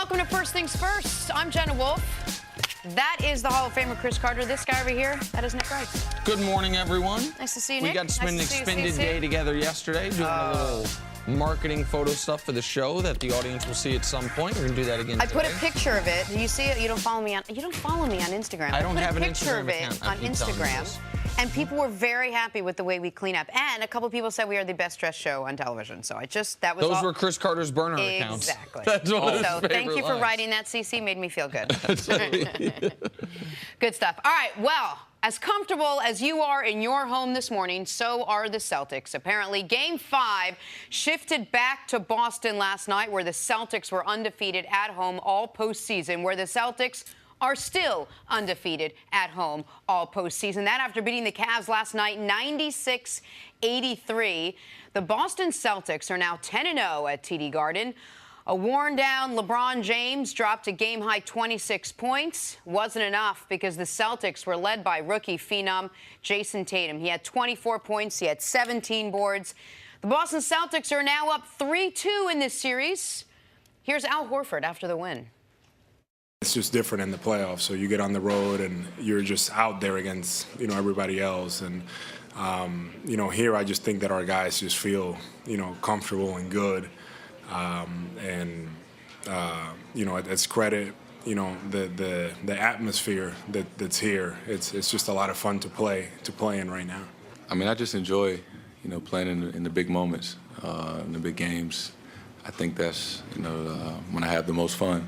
welcome to First Things First. I'm Jenna Wolfe. That is the Hall of Famer Chris Carter. This guy over here, that is Nick Rice. Good morning, everyone. Nice to see you, Nick. We got to spend an extended day together yesterday doing a little marketing photo stuff for the show that the audience will see at some point. We're going to do that again today. I put a picture of it. You see it? You don't follow me on Instagram. I don't have an Instagram account. on Instagram. And people were very happy with the way we clean up. And a couple people said we are the best dressed show on television. So those were Chris Carter's burner accounts. Exactly. That's one of his favorite thank you for lines. writing that, CC. Made me feel good. Good stuff. All right, well, as comfortable as you are in your home this morning, so are the Celtics. Apparently, Game 5 shifted back to Boston last night, where the Celtics were undefeated at home all postseason, where the Celtics are still undefeated at home all postseason. That after beating the Cavs last night 96-83. The Boston Celtics are now 10-0 at TD Garden. A worn-down LeBron James dropped a game-high 26 points. Wasn't enough because the Celtics were led by rookie phenom Jason Tatum. He had 24 points. He had 17 boards. The Boston Celtics are now up 3-2 in this series. Here's Al Horford after the win. It's just different in the playoffs. So you get on the road and you're just out there against, everybody else. And, here I just think that our guys just feel, comfortable and good. It's credit, the atmosphere that's here. It's just a lot of fun to play in right now. I mean, I just enjoy, playing in the big moments, in the big games. I think that's, when I have the most fun.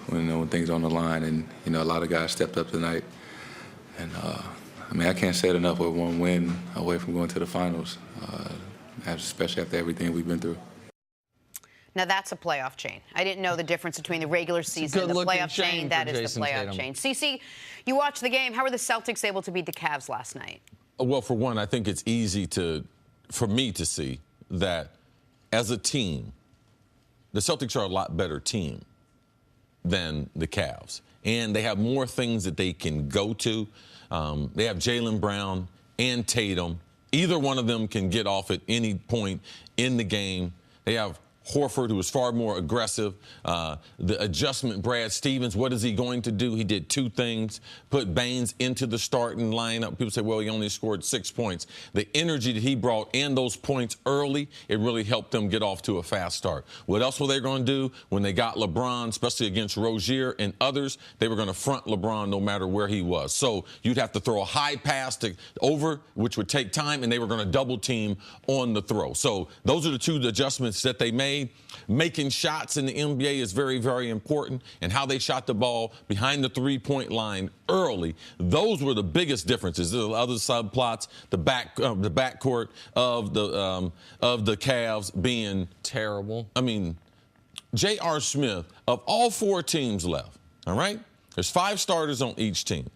When things are on the line, and a lot of guys stepped up tonight, and I can't say it enough. We're one win away from going to the finals, especially after everything we've been through. Now that's a playoff chain. I didn't know the difference between the regular season and the playoff chain. That is the playoff chain. CC, you watched the game. How were the Celtics able to beat the Cavs last night? Well, for one, I think it's easy for me to see that as a team, the Celtics are a lot better team than the Cavs. And they have more things that they can go to. They have Jaylen Brown and Tatum. Either one of them can get off at any point in the game. They have Horford, who is far more aggressive. The adjustment, Brad Stevens, what is he going to do? He did two things, put Baines into the starting lineup. People say, well, he only scored 6 points. The energy that he brought and those points early, it really helped them get off to a fast start. What else were they going to do when they got LeBron, especially against Rozier and others? They were going to front LeBron no matter where he was. So you'd have to throw a high pass over, which would take time, and they were going to double team on the throw. So those are the two adjustments that they made. Making shots in the NBA is very, very important, and how they shot the ball behind the three-point line early. Those were the biggest differences. The other subplots, the backcourt of the Cavs being terrible. I mean, J.R. Smith, of all four teams left, all right, there's 5 starters on each team.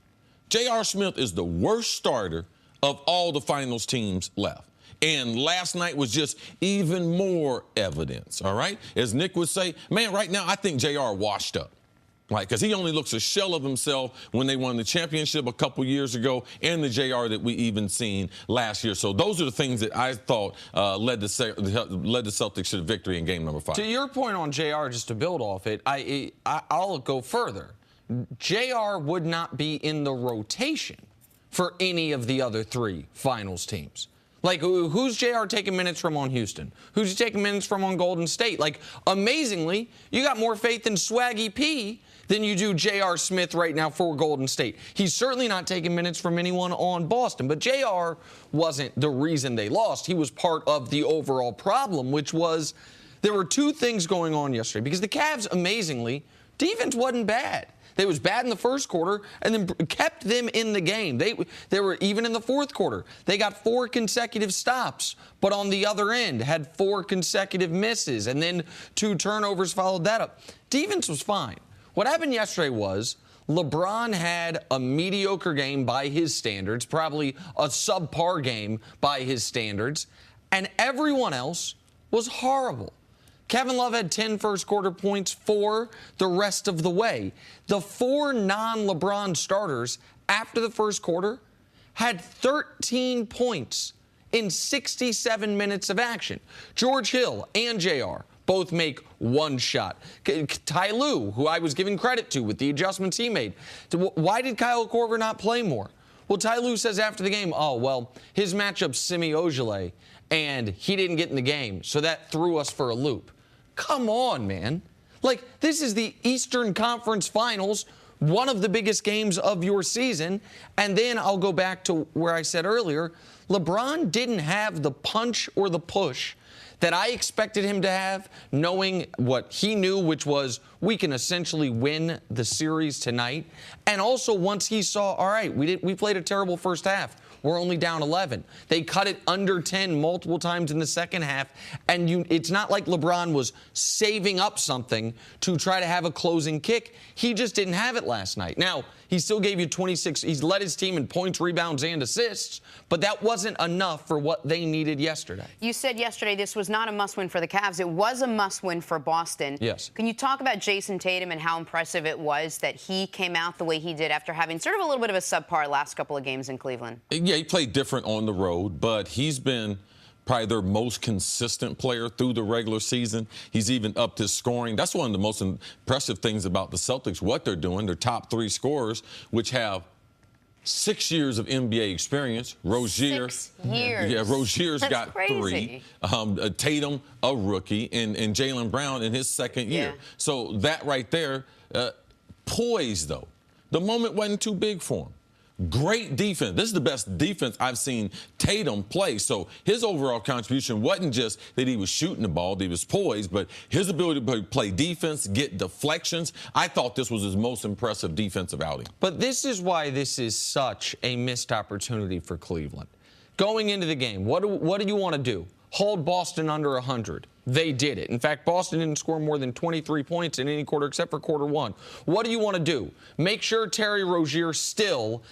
J.R. Smith is the worst starter of all the finals teams left. And last night was just even more evidence, all right? As Nick would say, man, right now I think JR washed up, right? Because he only looks a shell of himself when they won the championship a couple years ago and the JR that we even seen last year. So those are the things that I thought led the Celtics to the victory in game number 5. To your point on JR, just to build off it, I'll go further. JR would not be in the rotation for any of the other 3 finals teams. Like, who's JR taking minutes from on Houston? Who's he taking minutes from on Golden State? Like, amazingly, you got more faith in Swaggy P than you do J.R. Smith right now for Golden State. He's certainly not taking minutes from anyone on Boston. But JR wasn't the reason they lost. He was part of the overall problem, which was there were 2 things going on yesterday. Because the Cavs, amazingly, defense wasn't bad. They was bad in the first quarter and then kept them in the game. They were even in the fourth quarter. They got 4 consecutive stops, but on the other end had 4 consecutive misses, and then 2 turnovers followed that up. Defense was fine. What happened yesterday was LeBron had a mediocre game by his standards, probably a subpar game by his standards, and everyone else was horrible. Kevin Love had 10 first-quarter points for the rest of the way. The 4 non-LeBron starters after the first quarter had 13 points in 67 minutes of action. George Hill and JR both make one shot. Ty Lue, who I was giving credit to with the adjustments he made. Why did Kyle Korver not play more? Well, Ty Lue says after the game, oh, well, his matchup's Semi Ojeleye, and he didn't get in the game, so that threw us for a loop. Come on, man. Like, this is the Eastern Conference Finals, one of the biggest games of your season. And then I'll go back to where I said earlier, LeBron didn't have the punch or the push that I expected him to have, knowing what he knew, which was we can essentially win the series tonight. And also once he saw, all right, we played a terrible first half. We're only down 11. They cut it under 10 multiple times in the second half, and it's not like LeBron was saving up something to try to have a closing kick. He just didn't have it last night. Now, he still gave you 26. He's led his team in points, rebounds, and assists, but that wasn't enough for what they needed yesterday. You said yesterday this was not a must-win for the Cavs. It was a must-win for Boston. Yes. Can you talk about Jason Tatum and how impressive it was that he came out the way he did after having sort of a little bit of a subpar last couple of games in Cleveland? Yeah, he played different on the road, but he's been probably their most consistent player through the regular season. He's even upped his scoring. That's one of the most impressive things about the Celtics, what they're doing. Their top 3 scorers, which have 6 years of NBA experience. Rozier. 6 years. Yeah, Rozier's That's got crazy. 3. Tatum, a rookie, and Jaylen Brown in his second year. Yeah. So that right there, poised, though. The moment wasn't too big for him. Great defense. This is the best defense I've seen Tatum play. So his overall contribution wasn't just that he was shooting the ball, that he was poised, but his ability to play defense, get deflections. I thought this was his most impressive defensive outing. But this is why this is such a missed opportunity for Cleveland. Going into the game, what do you want to do? Hold Boston under 100. They did it. In fact, Boston didn't score more than 23 points in any quarter except for quarter one. What do you want to do? Make sure Terry Rozier still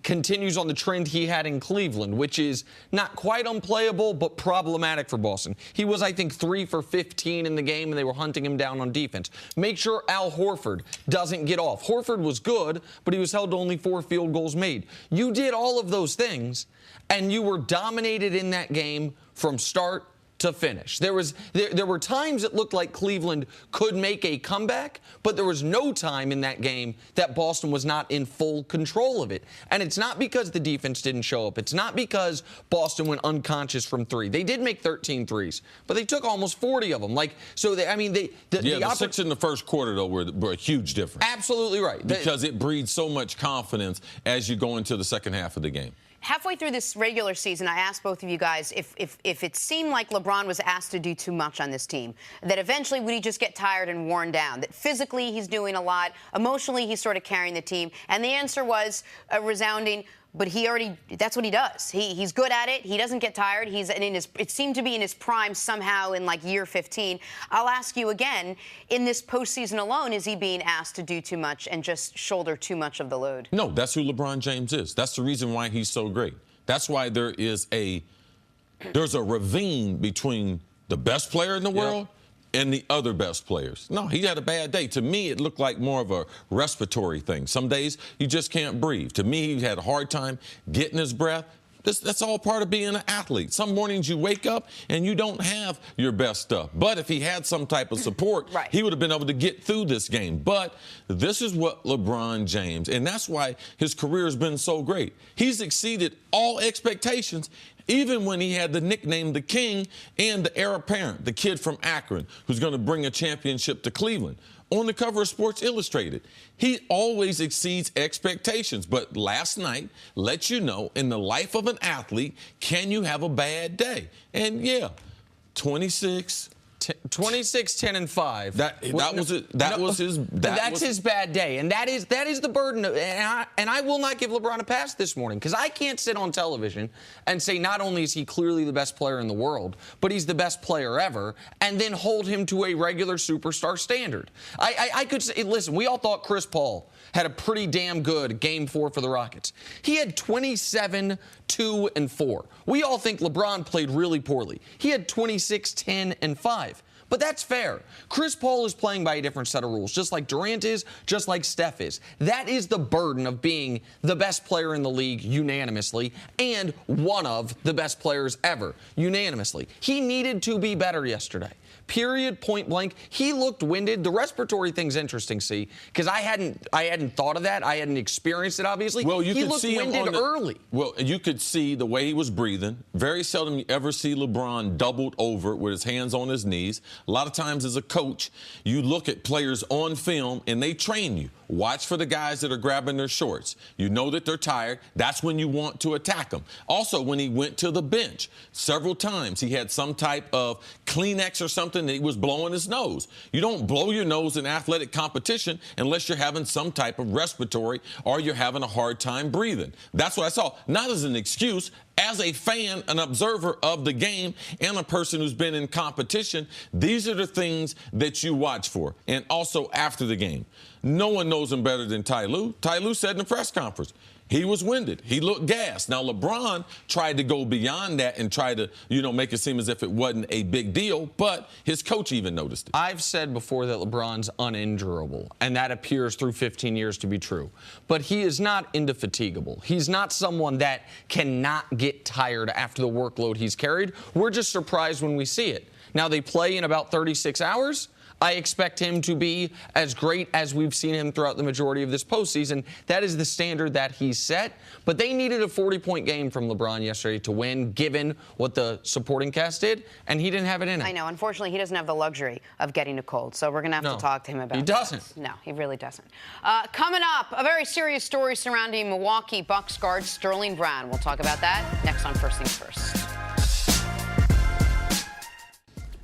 continues on the trend he had in Cleveland, which is not quite unplayable, but problematic for Boston. He was, I think, 3 for 15 in the game, and they were hunting him down on defense. Make sure Al Horford doesn't get off. Horford was good, but he was held to only 4 field goals made. You did all of those things, and you were dominated in that game from start to finish. There were times it looked like Cleveland could make a comeback, but there was no time in that game that Boston was not in full control of it. And it's not because the defense didn't show up. It's not because Boston went unconscious from 3. They did make 13 threes, but they took almost 40 of them. The 6 in the first quarter, though, were a huge difference. Absolutely right. Because it breeds so much confidence as you go into the second half of the game. Halfway through this regular season, I asked both of you guys if it seemed like LeBron was asked to do too much on this team, that eventually would he just get tired and worn down, that physically he's doing a lot, emotionally he's sort of carrying the team, and the answer was a resounding, but that's what he does. He's good at it. He doesn't get tired. It seemed to be in his prime somehow in like year 15. I'll ask you again, in this postseason alone, is he being asked to do too much and just shoulder too much of the load? No, that's who LeBron James is. That's the reason why he's so great. That's why there's a ravine between the best player in the world and the other best players. No, he had a bad day. To me, it looked like more of a respiratory thing. Some days you just can't breathe. To me, he had a hard time getting his breath. That's all part of being an athlete. Some mornings you wake up and you don't have your best stuff. But if he had some type of support, he would have been able to get through this game. But this is what LeBron James, and that's why his career has been so great. He's exceeded all expectations, even when he had the nickname the King and the heir apparent, the kid from Akron, who's going to bring a championship to Cleveland. On the cover of Sports Illustrated, he always exceeds expectations. But last night let you know, in the life of an athlete, can you have a bad day? And 26, 10, and 5. That's his bad day, and that is the burden. And I will not give LeBron a pass this morning, because I can't sit on television and say not only is he clearly the best player in the world, but he's the best player ever, and then hold him to a regular superstar standard. I could say, listen, we all thought Chris Paul had a pretty damn good Game 4 for the Rockets. He had 27, 2, and 4. We all think LeBron played really poorly. He had 26, 10, and 5. But that's fair. Chris Paul is playing by a different set of rules, just like Durant is, just like Steph is. That is the burden of being the best player in the league unanimously and one of the best players ever unanimously. He needed to be better yesterday. Period, point blank. He looked winded. The respiratory thing's interesting, see, because I hadn't thought of that. I hadn't experienced it, obviously. Well, you he could looked see winded him early. Well, you could see the way he was breathing. Very seldom you ever see LeBron doubled over with his hands on his knees. A lot of times as a coach, you look at players on film and they train you. Watch for the guys that are grabbing their shorts. You know that they're tired. That's when you want to attack them. Also, when he went to the bench, several times he had some type of Kleenex or something that he was blowing his nose. You don't blow your nose in athletic competition unless you're having some type of respiratory or you're having a hard time breathing. That's what I saw. Not as an excuse. As a fan, an observer of the game, and a person who's been in competition, these are the things that you watch for. And also after the game. No one knows him better than Ty Lue. Ty Lue said in the press conference, he was winded. He looked gassed. Now, LeBron tried to go beyond that and try to, make it seem as if it wasn't a big deal, but his coach even noticed it. I've said before that LeBron's uninjurable, and that appears through 15 years to be true. But he is not indefatigable. He's not someone that cannot get tired after the workload he's carried. We're just surprised when we see it. Now, they play in about 36 hours. I expect him to be as great as we've seen him throughout the majority of this postseason. That is the standard that he's set. But they needed a 40-point game from LeBron yesterday to win, given what the supporting cast did, and he didn't have it in him. I know. Unfortunately, he doesn't have the luxury of getting a cold, so we're going to have to talk to him about it. He doesn't. No, he really doesn't. Coming up, a very serious story surrounding Milwaukee Bucks guard Sterling Brown. We'll talk about that next on First Things First.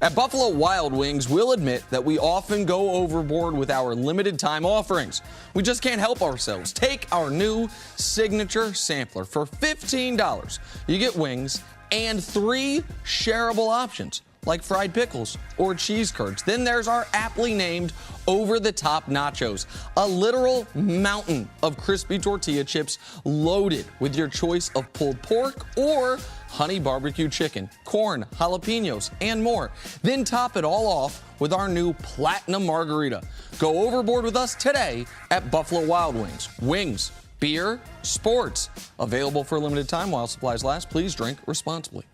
At Buffalo Wild Wings, we'll admit that we often go overboard with our limited time offerings. We just can't help ourselves. Take our new signature sampler. For $15, you get wings and 3 shareable options, like fried pickles or cheese curds. Then there's our aptly named over-the-top nachos, a literal mountain of crispy tortilla chips loaded with your choice of pulled pork or honey barbecue chicken, corn, jalapenos, and more. Then top it all off with our new platinum margarita. Go overboard with us today at Buffalo Wild Wings. Wings, beer, sports. Available for a limited time while supplies last. Please drink responsibly.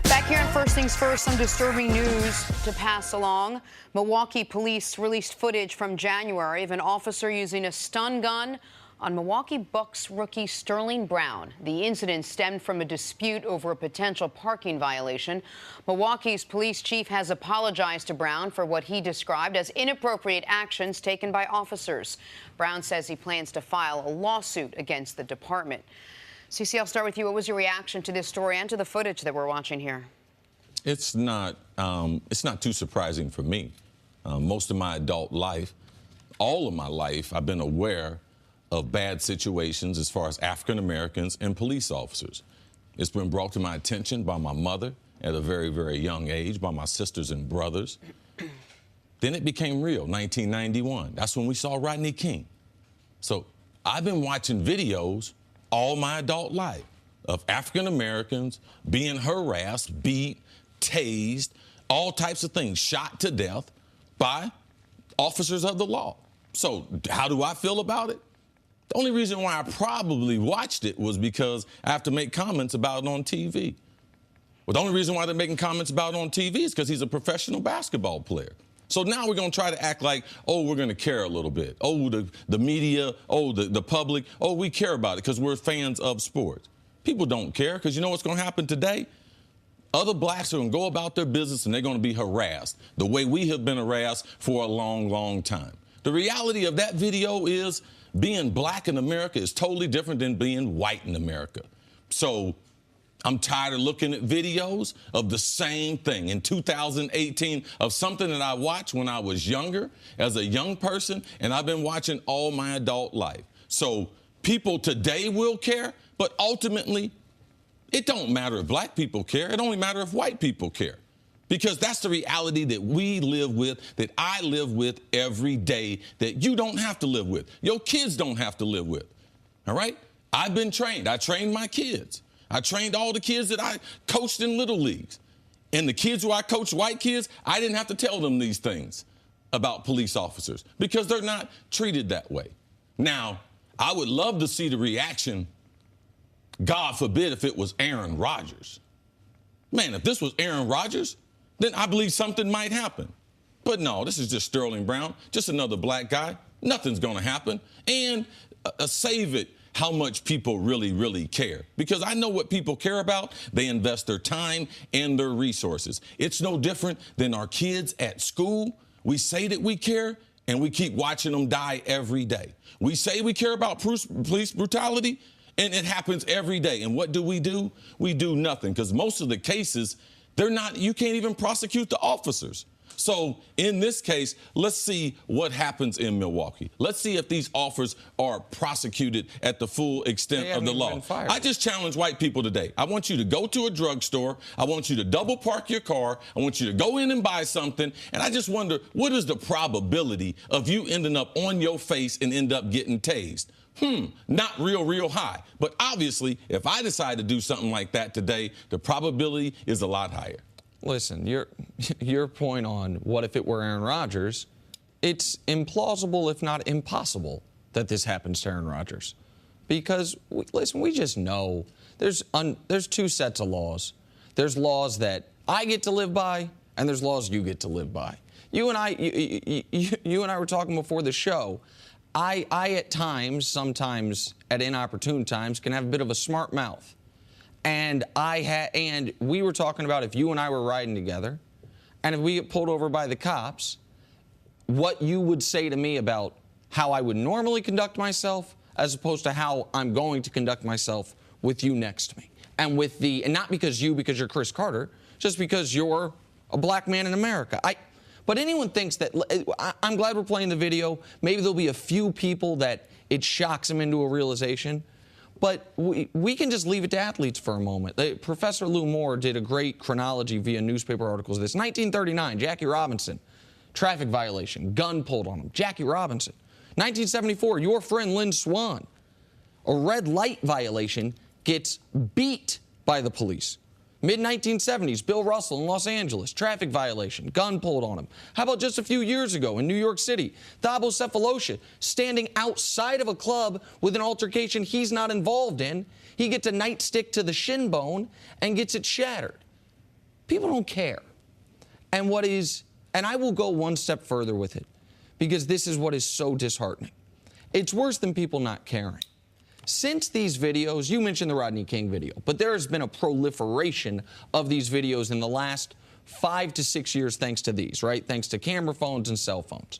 Back here on First Things First, some disturbing news to pass along. Milwaukee police released footage from January of an officer using a stun gun on Milwaukee Bucks rookie Sterling Brown. The incident stemmed from a dispute over a potential parking violation. Milwaukee's police chief has apologized to Brown for what he described as inappropriate actions taken by officers. Brown says he plans to file a lawsuit against the department. CC, I'll start with you. What was your reaction to this story and to the footage that we're watching here? It's not too surprising for me. Most of my adult life, all of my life, I've been aware of bad situations as far as African Americans and police officers. It's been brought to my attention by my mother at a very, very young age, by my sisters and brothers. Then it became real, 1991. That's when we saw Rodney King. So I've been watching videos all my adult life of African Americans being harassed, beat, tased, all types of things, shot to death by officers of the law. So how do I feel about it? The only reason why I probably watched it was because I have to make comments about it on TV. Well, the only reason why they're making comments about it on TV is because he's a professional basketball player. So now we're going to try to act like, oh, we're going to care a little bit. Oh, the media, oh, the public, oh, we care about it because we're fans of sports. People don't care because you know what's going to happen today? Other blacks are going to go about their business and they're going to be harassed the way we have been harassed for a long, long time. The reality of that video is being black in America is totally different than being white in America. So I'm tired of looking at videos of the same thing in 2018 of something that I watched when I was younger as a young person, and I've been watching all my adult life. So people today will care, but ultimately it don't matter if black people care. It only matters if white people care. Because that's the reality that we live with, that I live with every day, that you don't have to live with. Your kids don't have to live with. All right? I've been trained. I trained my kids. I trained all the kids that I coached in little leagues. And the kids who I coach, white kids, I didn't have to tell them these things about police officers because they're not treated that way. Now, I would love to see the reaction, God forbid, if it was Aaron Rodgers. Man, if this was Aaron Rodgers, then I believe something might happen. But no, this is just Sterling Brown, just another black guy. Nothing's going to happen. And save it how much people really, really care. Because I know what people care about. They invest their time and their resources. It's no different than our kids at school. We say that we care, and we keep watching them die every day. We say we care about police brutality, and it happens every day. And what do? We do nothing, because most of the cases, you can't even prosecute the officers. So in this case, let's see what happens in Milwaukee. Let's see if these offers are prosecuted at the full extent of the law. I just challenge white people today. I want you to go to a drugstore. I want you to double park your car. I want you to go in and buy something. And I just wonder, what is the probability of you ending up on your face and end up getting tased? Not real high. But obviously, if I decide to do something like that today, the probability is a lot higher. Listen, your point on what if it were Aaron Rodgers, it's implausible, if not impossible, that this happens to Aaron Rodgers. Because, listen, we just know there's two sets of laws. There's laws that I get to live by, and there's laws you get to live by. You and I were talking before the show. I at times, sometimes at inopportune times, can have a bit of a smart mouth. And we were talking about if you and I were riding together, and if we get pulled over by the cops, what you would say to me about how I would normally conduct myself, as opposed to how I'm going to conduct myself with you next to me, and not because you're Chris Carter, just because you're a black man in America. But anyone thinks that, I'm glad we're playing the video. Maybe there'll be a few people that it shocks them into a realization. But we can just leave it to athletes for a moment. Professor Lou Moore did a great chronology via newspaper articles. This 1939, Jackie Robinson, traffic violation, gun pulled on him. Jackie Robinson. 1974, your friend Lynn Swann, a red light violation, gets beat by the police. Mid-1970s, Bill Russell in Los Angeles, traffic violation, gun pulled on him. How about just a few years ago in New York City, Thabo Sefolosha standing outside of a club with an altercation he's not involved in. He gets a nightstick to the shin bone and gets it shattered. People don't care. And I will go one step further with it, because this is what is so disheartening. It's worse than people not caring. Since these videos, you mentioned the Rodney King video, but there has been a proliferation of these videos in the last 5 to 6 years thanks to these, right? Thanks to camera phones and cell phones.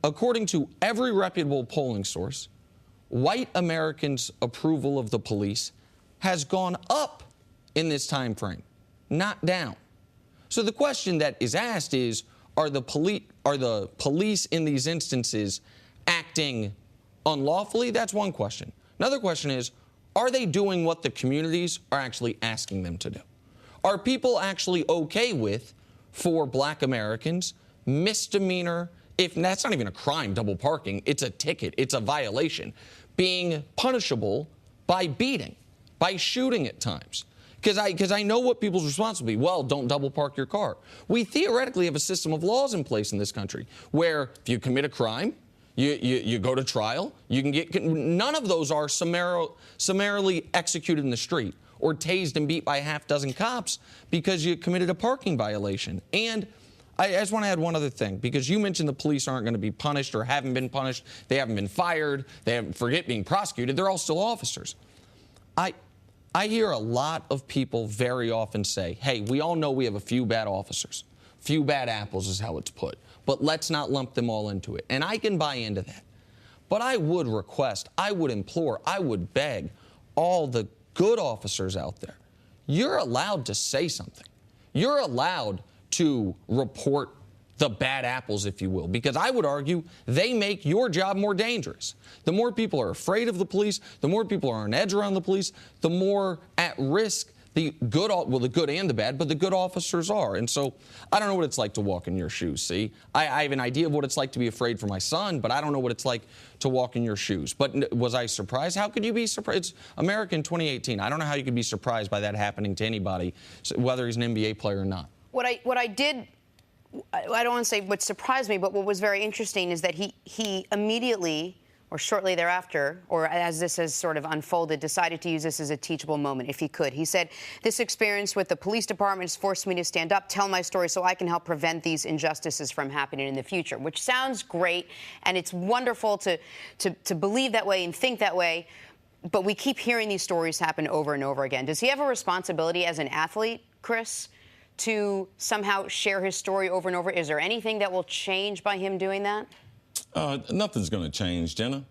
According to every reputable polling source, white Americans' approval of the police has gone up in this time frame, not down. So the question that is asked is, are the police in these instances acting unlawfully? That's one question. Another question is, are they doing what the communities are actually asking them to do? Are people actually okay with, for black Americans, misdemeanor, if that's not even a crime, double parking, it's a ticket, it's a violation, being punishable by beating, by shooting at times? Because I know what people's response will be. Well, don't double park your car. We theoretically have a system of laws in place in this country where if you commit a crime, you go to trial, you can get, none of those are summarily executed in the street or tased and beat by a half dozen cops because you committed a parking violation. And I just want to add one other thing, because you mentioned the police aren't going to be punished or haven't been punished. They haven't been fired. Forget being prosecuted. They're all still officers. I hear a lot of people very often say, hey, we all know we have a few bad officers. Few bad apples is how it's put. But let's not lump them all into it. And I can buy into that. But I would request, I would implore, I would beg all the good officers out there, you're allowed to say something. You're allowed to report the bad apples, if you will, because I would argue they make your job more dangerous. The more people are afraid of the police, the more people are on edge around the police, the more at risk the good and the bad, but the good officers are. And so I don't know what it's like to walk in your shoes, see? I have an idea of what it's like to be afraid for my son, but I don't know what it's like to walk in your shoes. But was I surprised? How could you be surprised? It's America in 2018. I don't know how you could be surprised by that happening to anybody, whether he's an NBA player or not. I don't want to say what surprised me, but what was very interesting is that he immediately, or shortly thereafter, or as this has sort of unfolded, decided to use this as a teachable moment, if he could. He said, "This experience with the police department has forced me to stand up, tell my story so I can help prevent these injustices from happening in the future," which sounds great, and it's wonderful to believe that way and think that way, but we keep hearing these stories happen over and over again. Does he have a responsibility as an athlete, Kris, to somehow share his story over and over? Is there anything that will change by him doing that? Nothing's going to change, Jenna.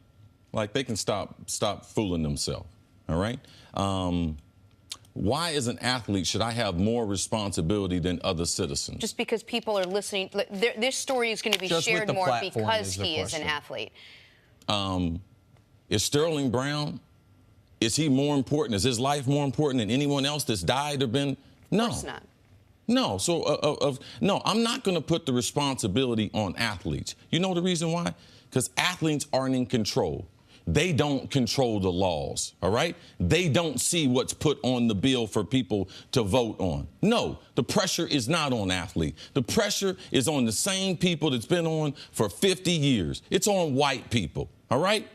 Like, they can stop fooling themselves, all right? Why, as an athlete, should I have more responsibility than other citizens? Just because people are listening. This story is going to be shared more because he is an athlete. Is Sterling Brown, is he more important? Is his life more important than anyone else that's died or been? No. Of course not. No, so no, I'm not going to put the responsibility on athletes. You know the reason why? Because athletes aren't in control. They don't control the laws, all right? They don't see what's put on the bill for people to vote on. No, the pressure is not on athletes. The pressure is on the same people that's been on for 50 years. It's on white people, all right?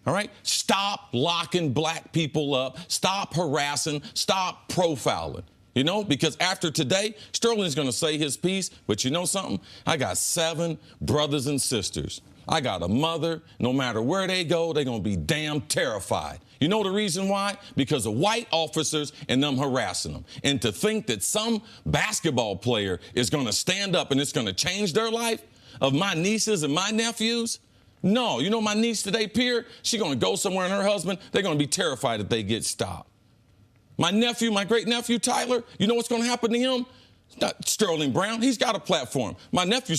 All right? Stop locking black people up. Stop harassing. Stop profiling. You know, because after today, Sterling's going to say his piece, but you know something? I got 7 brothers and sisters. I got a mother. No matter where they go, they're going to be damn terrified. You know the reason why? Because of white officers and them harassing them. And to think that some basketball player is going to stand up and it's going to change their life of my nieces and my nephews? No. You know my niece today, Pierre, she's going to go somewhere and her husband, they're going to be terrified if they get stopped. My nephew, my great-nephew, Tyler, you know what's going to happen to him? Not Sterling Brown. He's got a platform. My nephew,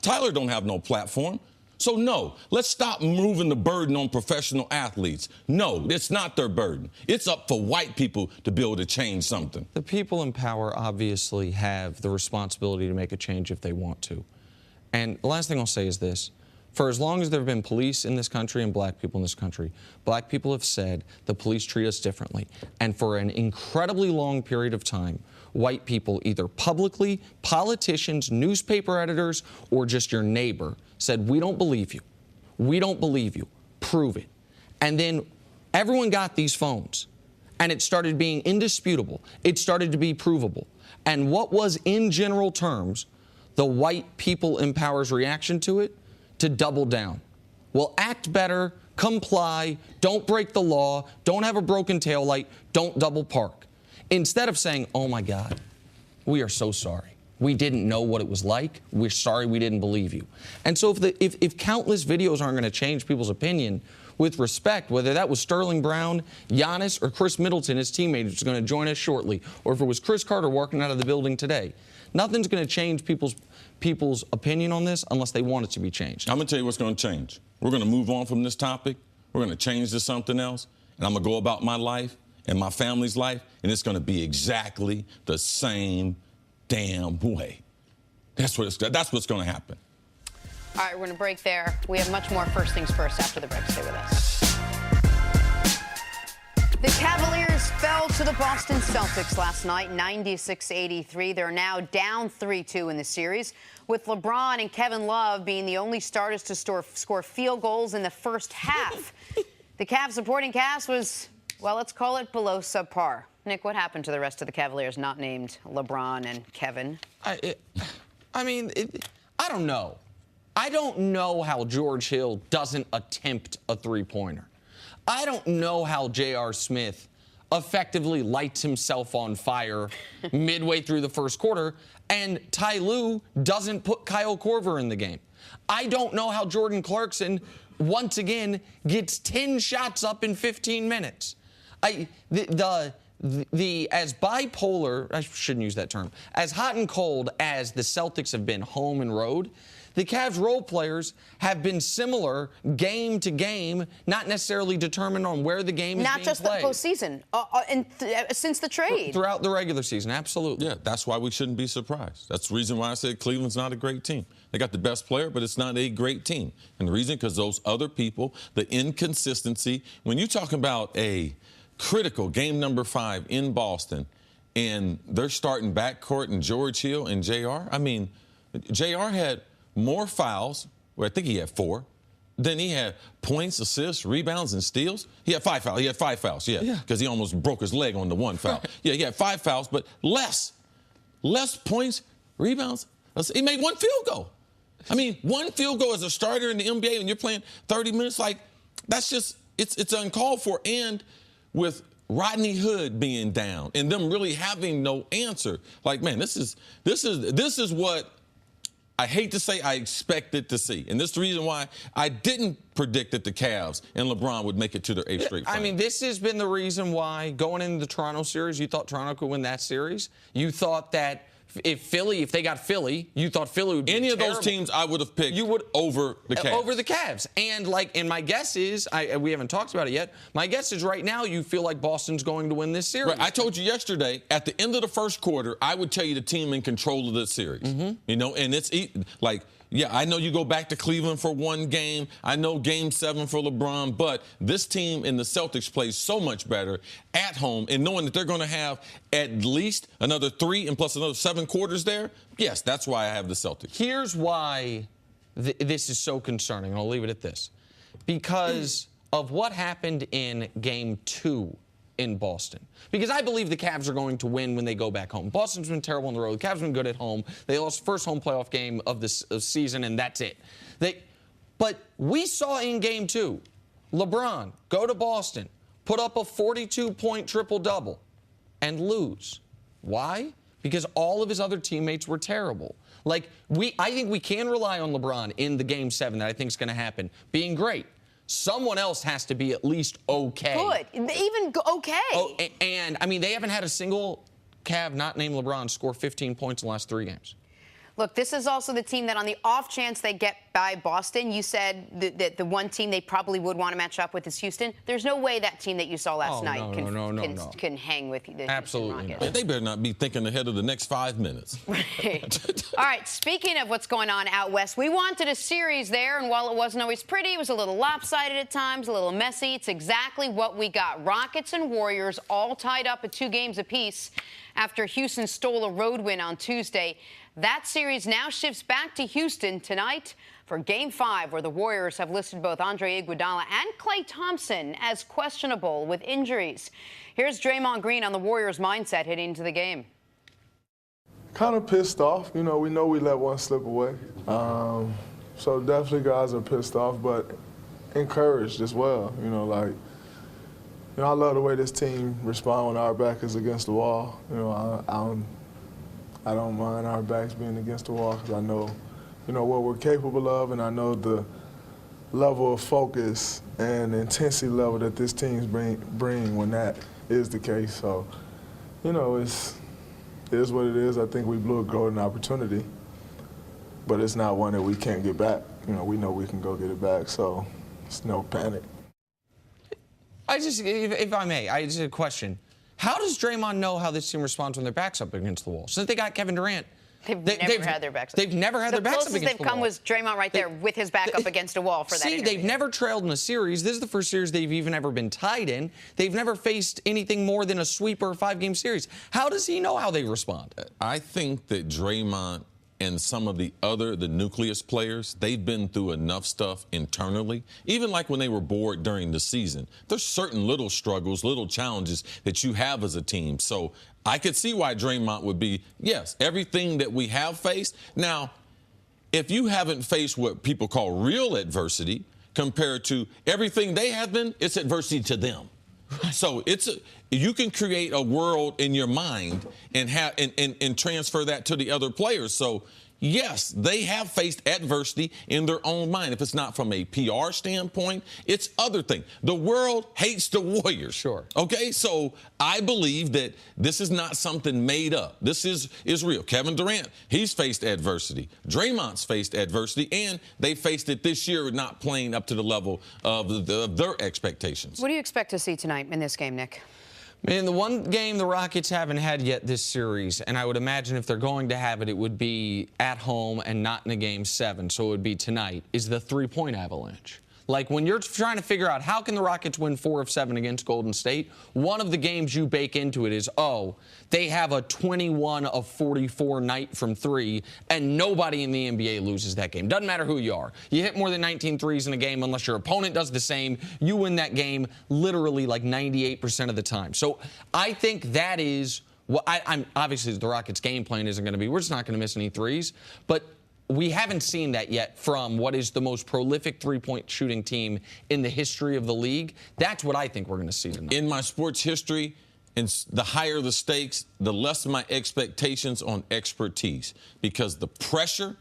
Tyler, don't have no platform. So, no, let's stop moving the burden on professional athletes. No, it's not their burden. It's up for white people to be able to change something. The people in power obviously have the responsibility to make a change if they want to. And the last thing I'll say is this. For as long as there have been police in this country and black people in this country, black people have said the police treat us differently. And for an incredibly long period of time, white people, either publicly, politicians, newspaper editors, or just your neighbor, said, "We don't believe you. We don't believe you. Prove it." And then everyone got these phones, and it started being indisputable. It started to be provable. And what was, in general terms, the white people in power's reaction to it? To double down. Well, act better, comply, don't break the law, don't have a broken taillight, don't double park. Instead of saying, "Oh my God, we are so sorry. We didn't know what it was like. We're sorry we didn't believe you." And so if countless videos aren't going to change people's opinion, with respect, whether that was Sterling Brown, Giannis, or Kris Middelton, his teammate, who's going to join us shortly, or if it was Chris Carter walking out of the building today, nothing's going to change people's opinion on this unless they want it to be changed. I'm going to tell you what's going to change. We're going to move on from this topic. We're going to change to something else. And I'm going to go about my life and my family's life, and it's going to be exactly the same damn way. That's what's going to happen. All right, we're going to break there. We have much more First Things First after the break. Stay with us. The Cavaliers fell to the Boston Celtics last night, 96-83. They're now down 3-2 in the series, with LeBron and Kevin Love being the only starters to score field goals in the first half. The Cavs supporting cast was, well, let's call it below subpar. Nick, what happened to the rest of the Cavaliers not named LeBron and Kevin? I don't know. I don't know how George Hill doesn't attempt a three-pointer. I don't know how A.Smith effectively lights himself on fire midway through the first quarter and Ty Lue doesn't put Kyle Korver in the game. I don't know how Jordan Clarkson, once again, gets 10 shots up in 15 minutes. As bipolar, I shouldn't use that term, as hot and cold as the Celtics have been home and road, The Cavs role players have been similar game to game, not necessarily determined on where the game is being played. Not just the postseason, since the trade. Throughout the regular season, absolutely. Yeah, that's why we shouldn't be surprised. That's the reason why I said Cleveland's not a great team. They got the best player, but it's not a great team. And the reason, because those other people, the inconsistency, when you're talking about a critical game number 5 in Boston, and they're starting backcourt and George Hill and JR. I mean, JR had more fouls, well, I think he had 4, than he had points, assists, rebounds, and steals. He had 5 fouls. He had 5 fouls, yeah, because he almost broke his leg on the 1 foul. Yeah, he had 5 fouls, but less points, rebounds. He made 1 field goal. I mean, 1 field goal as a starter in the NBA and you're playing 30 minutes, like, that's just, it's uncalled for. And with Rodney Hood being down and them really having no answer. Like, man, this is what I hate to say I expected to see. And this is the reason why I didn't predict that the Cavs and LeBron would make it to their 8th straight final. I mean, this has been the reason why going into the Toronto series, you thought Toronto could win that series. You thought that if they got Philly, you thought Philly would be any terrible. of those teams I would have picked over the Cavs. Over the Cavs. And my guess is, we haven't talked about it yet, my guess is right now you feel like Boston's going to win this series. Right. I told you yesterday, at the end of the first quarter, I would tell you the team in control of the series. Mm-hmm. You know, and it's like, yeah, I know you go back to Cleveland for 1 game. I know Game 7 for LeBron, but this team in the Celtics plays so much better at home, and knowing that they're going to have at least another 3 and plus another 7 quarters there, yes, that's why I have the Celtics. Here's why this is so concerning, and I'll leave it at this. Because of what happened in Game 2 in Boston. Because I believe the Cavs are going to win when they go back home. Boston's been terrible on the road. The Cavs have been good at home. They lost first home playoff game of this season, and that's it. But we saw in Game 2, LeBron go to Boston, put up a 42-point triple-double, and lose. Why? Because all of his other teammates were terrible. Like, I think we can rely on LeBron in the Game 7 that I think is going to happen, being great. Someone else has to be at least okay. Good. Even okay. Oh, and, I mean, they haven't had a single Cav not named LeBron score 15 points in the last 3 games. Look, this is also the team that on the off chance they get by Boston, you said that the one team they probably would want to match up with is Houston. There's no way that team that you saw last night can hang with the Absolutely Houston Rockets. They better not be thinking ahead of the next 5 minutes. Right. All right, speaking of what's going on out west, we wanted a series there, and while it wasn't always pretty, it was a little lopsided at times, a little messy. It's exactly what we got. Rockets and Warriors all tied up at 2 games apiece after Houston stole a road win on Tuesday. That series now shifts back to Houston tonight for Game 5, where the Warriors have listed both Andre Iguodala and Klay Thompson as questionable with injuries. Here's Draymond Green on the Warriors' mindset heading into the game. Kind of pissed off. You know we let one slip away. So definitely guys are pissed off, but encouraged as well. I love the way this team responds when our back is against the wall. I don't mind our backs being against the wall because I know, what we're capable of, and I know the level of focus and intensity level that this team's bring when that is the case. So, it is what it is. I think we blew a golden opportunity, but it's not one that we can't get back. We know we can go get it back, so it's no panic. If I may, I just have a question. How does Draymond know how this team responds when their back's up against the wall? Since they got Kevin Durant, they've never had their backs up. They've never had their backs up against the wall. The closest they've come was Draymond right there with his back up against a wall for that interview. They've never trailed in a series. This is the first series they've even ever been tied in. They've never faced anything more than a sweep or a 5-game series. How does he know how they respond? I think that Draymond and some of the nucleus players, they've been through enough stuff internally. Even like when they were bored during the season, there's certain little struggles, little challenges that you have as a team. So I could see why Draymond would be, yes, everything that we have faced. Now, if you haven't faced what people call real adversity compared to everything they have been, it's adversity to them. So you can create a world in your mind and transfer that to the other players. So, yes, they have faced adversity in their own mind. If it's not from a PR standpoint, it's other things. The world hates the Warriors. Sure. Okay, so I believe that this is not something made up. This is real. Kevin Durant, he's faced adversity. Draymond's faced adversity, and they faced it this year, not playing up to the level of their expectations. What do you expect to see tonight in this game, Nick? Man, the one game the Rockets haven't had yet this series, and I would imagine if they're going to have it, it would be at home and not in a Game 7, so it would be tonight, is the three-point avalanche. Like, when you're trying to figure out how can the Rockets win 4 of 7 against Golden State, one of the games you bake into it is, oh, they have a 21 of 44 night from 3, and nobody in the NBA loses that game. Doesn't matter who you are. You hit more than 19 threes in a game unless your opponent does the same. You win that game literally like 98% of the time. So I think that is what I'm obviously the Rockets' game plan isn't going to be, we're just not going to miss any threes, but we haven't seen that yet from what is the most prolific three-point shooting team in the history of the league. That's what I think we're going to see tonight. In my sports history, and the higher the stakes, the less my expectations on expertise, because the pressure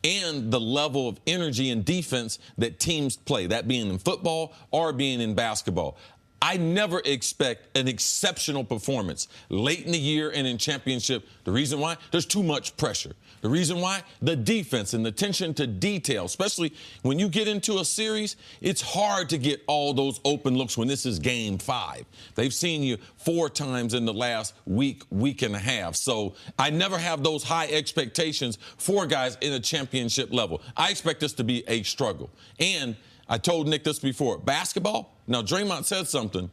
and the level of energy and defense that teams play, that being in football or being in basketball. I never expect an exceptional performance late in the year and in championship. The reason why? There's too much pressure. The reason why? The defense and the attention to detail, especially when you get into a series, it's hard to get all those open looks when this is Game 5. They've seen you 4 times in the last week and a half. So I never have those high expectations for guys in a championship level. I expect this to be a struggle. And I told Nick this before. Basketball, now Draymond said something.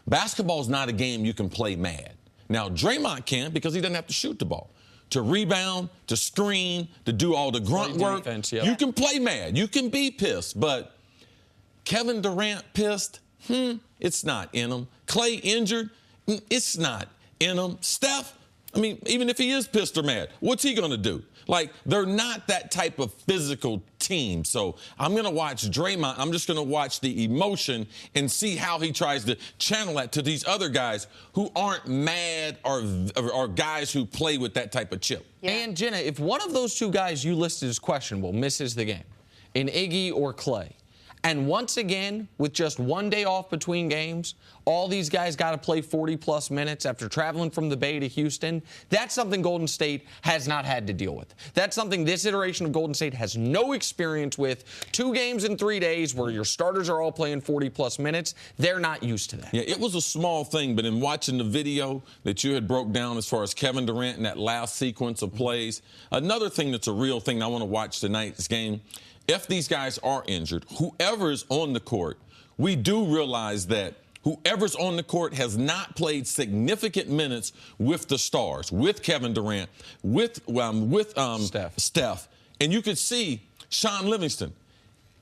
Basketball is not a game you can play mad. Now, Draymond can because he doesn't have to shoot the ball. To rebound, to screen, to do all the grunt work, defense, yeah. You can play mad. You can be pissed. But Kevin Durant pissed? It's not in him. Clay injured? It's not in him. Steph? I mean, even if he is pissed or mad, what's he going to do? Like, they're not that type of physical team. So I'm going to watch Draymond. I'm just going to watch the emotion and see how he tries to channel that to these other guys who aren't mad or guys who play with that type of chip. Yeah. And, Jenna, if one of those two guys you listed as questionable misses the game, in Iggy or Clay, and once again, with just one day off between games, all these guys got to play 40-plus minutes after traveling from the Bay to Houston. That's something Golden State has not had to deal with. That's something this iteration of Golden State has no experience with. 2 games in 3 days where your starters are all playing 40-plus minutes. They're not used to that. Yeah, it was a small thing, but in watching the video that you had broke down as far as Kevin Durant and that last sequence of plays, another thing that's a real thing I want to watch tonight's game, if these guys are injured, whoever is on the court, we do realize that whoever's on the court has not played significant minutes with the stars, with Kevin Durant, with Steph. And you could see Sean Livingston.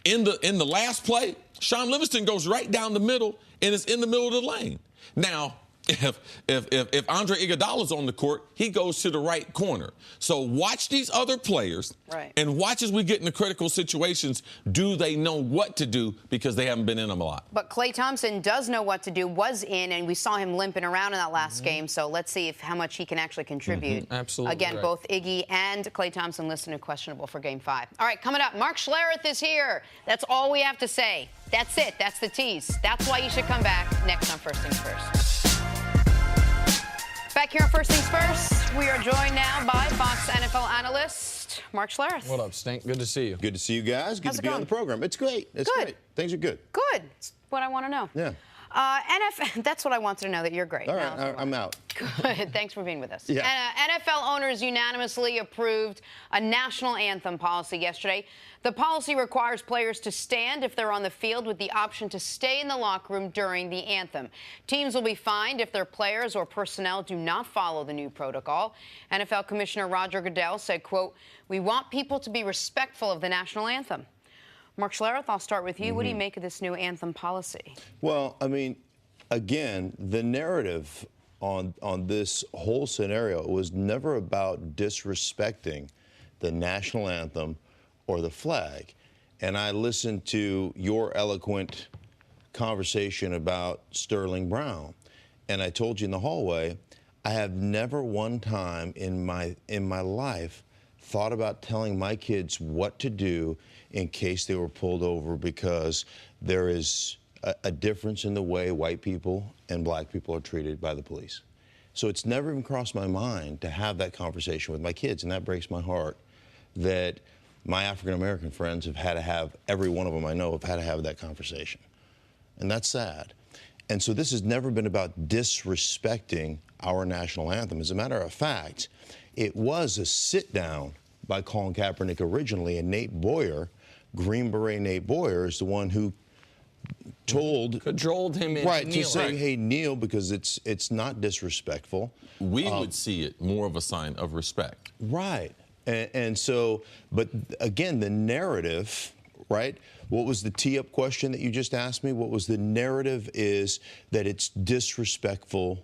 In the last play, Sean Livingston goes right down the middle and is in the middle of the lane. Now, if Andre Iguodala's on the court, he goes to the right corner. So watch these other players, right, and watch as we get into critical situations. Do they know what to do because they haven't been in them a lot? But Klay Thompson does know what to do, was in, and we saw him limping around in that last game. So let's see how much he can actually contribute. Absolutely. Again, right. Both Iggy and Klay Thompson listed as questionable for Game 5. All right, coming up, Mark Schlereth is here. That's all we have to say. That's it. That's the tease. That's why you should come back next on First Things First. Back here on First Things First, we are joined now by Fox NFL analyst Mark Schlereth. What up, Stink? Good to see you. Good to see you guys. Good How's to it be going? on the program. It's great. It's Good. great. Things are good. Good. That's what I want to know. Yeah. NFL, that's what I wanted to know, that you're great. All right, I'm out. Good. Thanks for being with us. Yeah. NFL owners unanimously approved a national anthem policy yesterday. The policy requires players to stand if they're on the field with the option to stay in the locker room during the anthem. Teams will be fined if their players or personnel do not follow the new protocol. NFL Commissioner Roger Goodell said, quote, "We want people to be respectful of the national anthem." Mark Schlereth, I'll start with you. What do you make of this new anthem policy? Well, I mean, again, the narrative on this whole scenario was never about disrespecting the national anthem or the flag. And I listened to your eloquent conversation about Sterling Brown. And I told you in the hallway, I have never one time in my life thought about telling my kids what to do in case they were pulled over, because there is a difference in the way white people and black people are treated by the police. So it's never even crossed my mind to have that conversation with my kids, and that breaks my heart that my African-American friends have had to have, every one of them I know have had to have that conversation. And that's sad. And so this has never been about disrespecting our national anthem. As a matter of fact, it was a sit-down by Colin Kaepernick originally, and Nate Boyer, Green Beret Nate Boyer, is the one who cajoled him into right, kneeling. to say, hey, kneel, because it's not disrespectful. We would see it more of a sign of respect. Right. And so, but again, the narrative, right? What was the tee-up question that you just asked me? What was the narrative is that it's disrespectful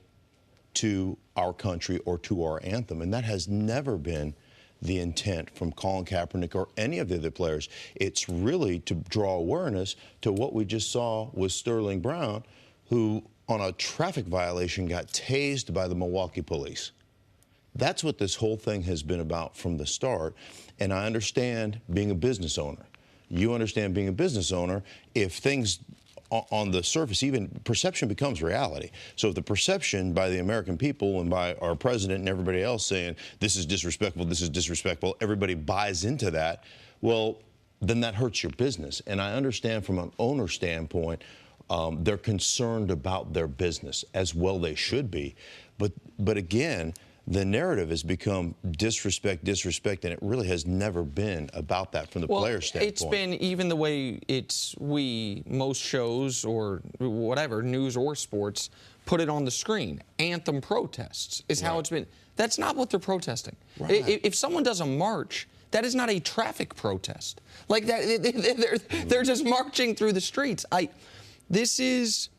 to our country or to our anthem. And that has never been the intent from Colin Kaepernick or any of the other players. It's really to draw awareness to what we just saw with Sterling Brown, who on a traffic violation got tased by the Milwaukee police. That's what this whole thing has been about from the start. And I understand being a business owner. You understand being a business owner. If things on the surface, even perception becomes reality. So if the perception by the American people and by our president and everybody else saying this is disrespectful, everybody buys into that, well, then that hurts your business. And I understand from an owner standpoint, they're concerned about their business, as well they should be. But again, the narrative has become disrespect, and it really has never been about that from the player's standpoint. It's been even the way most shows or whatever, news or sports, put it on the screen. Anthem protests is how it's been. That's not what they're protesting. Right. If someone does a march, that is not a traffic protest. Like that, they're just marching through the streets. This is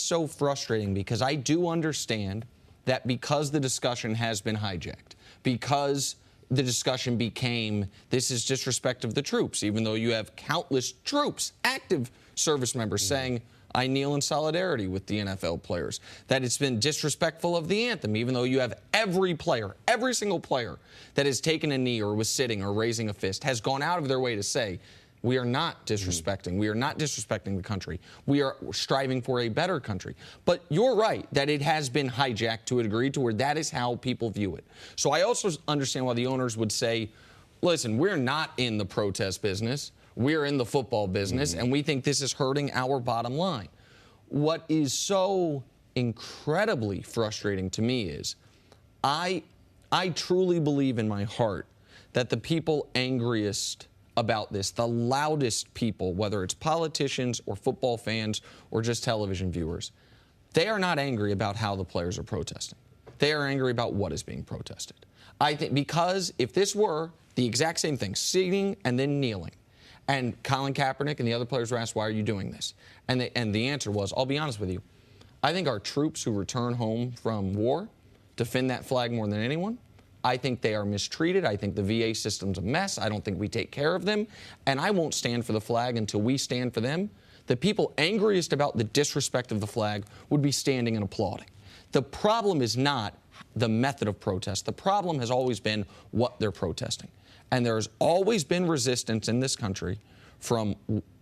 so frustrating, because I do understand that because the discussion has been hijacked, because the discussion became this is disrespect of the troops, even though you have countless troops, active service members saying, I kneel in solidarity with the NFL players, that it's been disrespectful of the anthem, even though you have every player, every single player that has taken a knee or was sitting or raising a fist has gone out of their way to say, we are not disrespecting. We are not disrespecting the country. We are striving for a better country. But you're right that it has been hijacked to a degree to where that is how people view it. So I also understand why the owners would say, listen, we're not in the protest business. We're in the football business, and we think this is hurting our bottom line. What is so incredibly frustrating to me is I truly believe in my heart that the people angriest about this, the loudest people, whether it's politicians or football fans or just television viewers, they are not angry about how the players are protesting. They are angry about what is being protested. I think because if this were the exact same thing, sitting and then kneeling, and Colin Kaepernick and the other players were asked, why are you doing this? And the answer was, I'll be honest with you, I think our troops who return home from war defend that flag more than anyone. I think they are mistreated. I think the VA system's a mess. I don't think we take care of them. And I won't stand for the flag until we stand for them. The people angriest about the disrespect of the flag would be standing and applauding. The problem is not the method of protest. The problem has always been what they're protesting. And there's always been resistance in this country from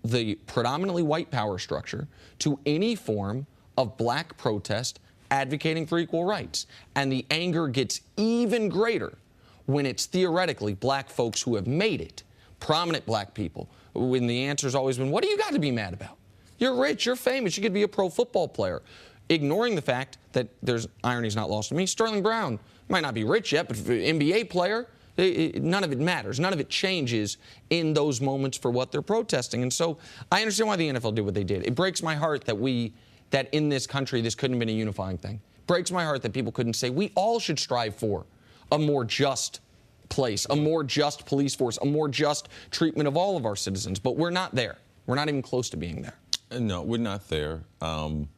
the predominantly white power structure to any form of black protest advocating for equal rights. And the anger gets even greater when it's theoretically black folks who have made it, prominent black people, when the answer's always been, what do you got to be mad about? You're rich, you're famous, you could be a pro football player. Ignoring the fact that there's irony's not lost to me. Sterling Brown might not be rich yet, but NBA player, none of it matters. None of it changes in those moments for what they're protesting. And so I understand why the NFL did what they did. It breaks my heart that in this country this couldn't have been a unifying thing. It breaks my heart that people couldn't say we all should strive for a more just place, a more just police force, a more just treatment of all of our citizens. But we're not there. We're not even close to being there. No, we're not there. I'm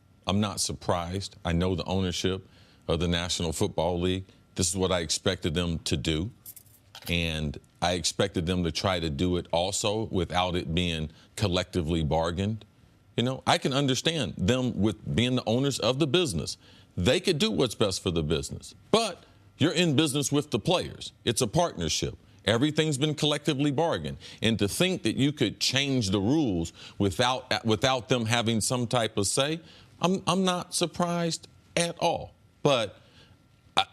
not surprised. I know the ownership of the National Football League. This is what I expected them to do. And I expected them to try to do it also without it being collectively bargained. You know, I can understand them with being the owners of the business. They could do what's best for the business. But You're in business with the players. It's a partnership. Everything's been collectively bargained. And to think that you could change the rules without them having some type of say, I'm not surprised at all. But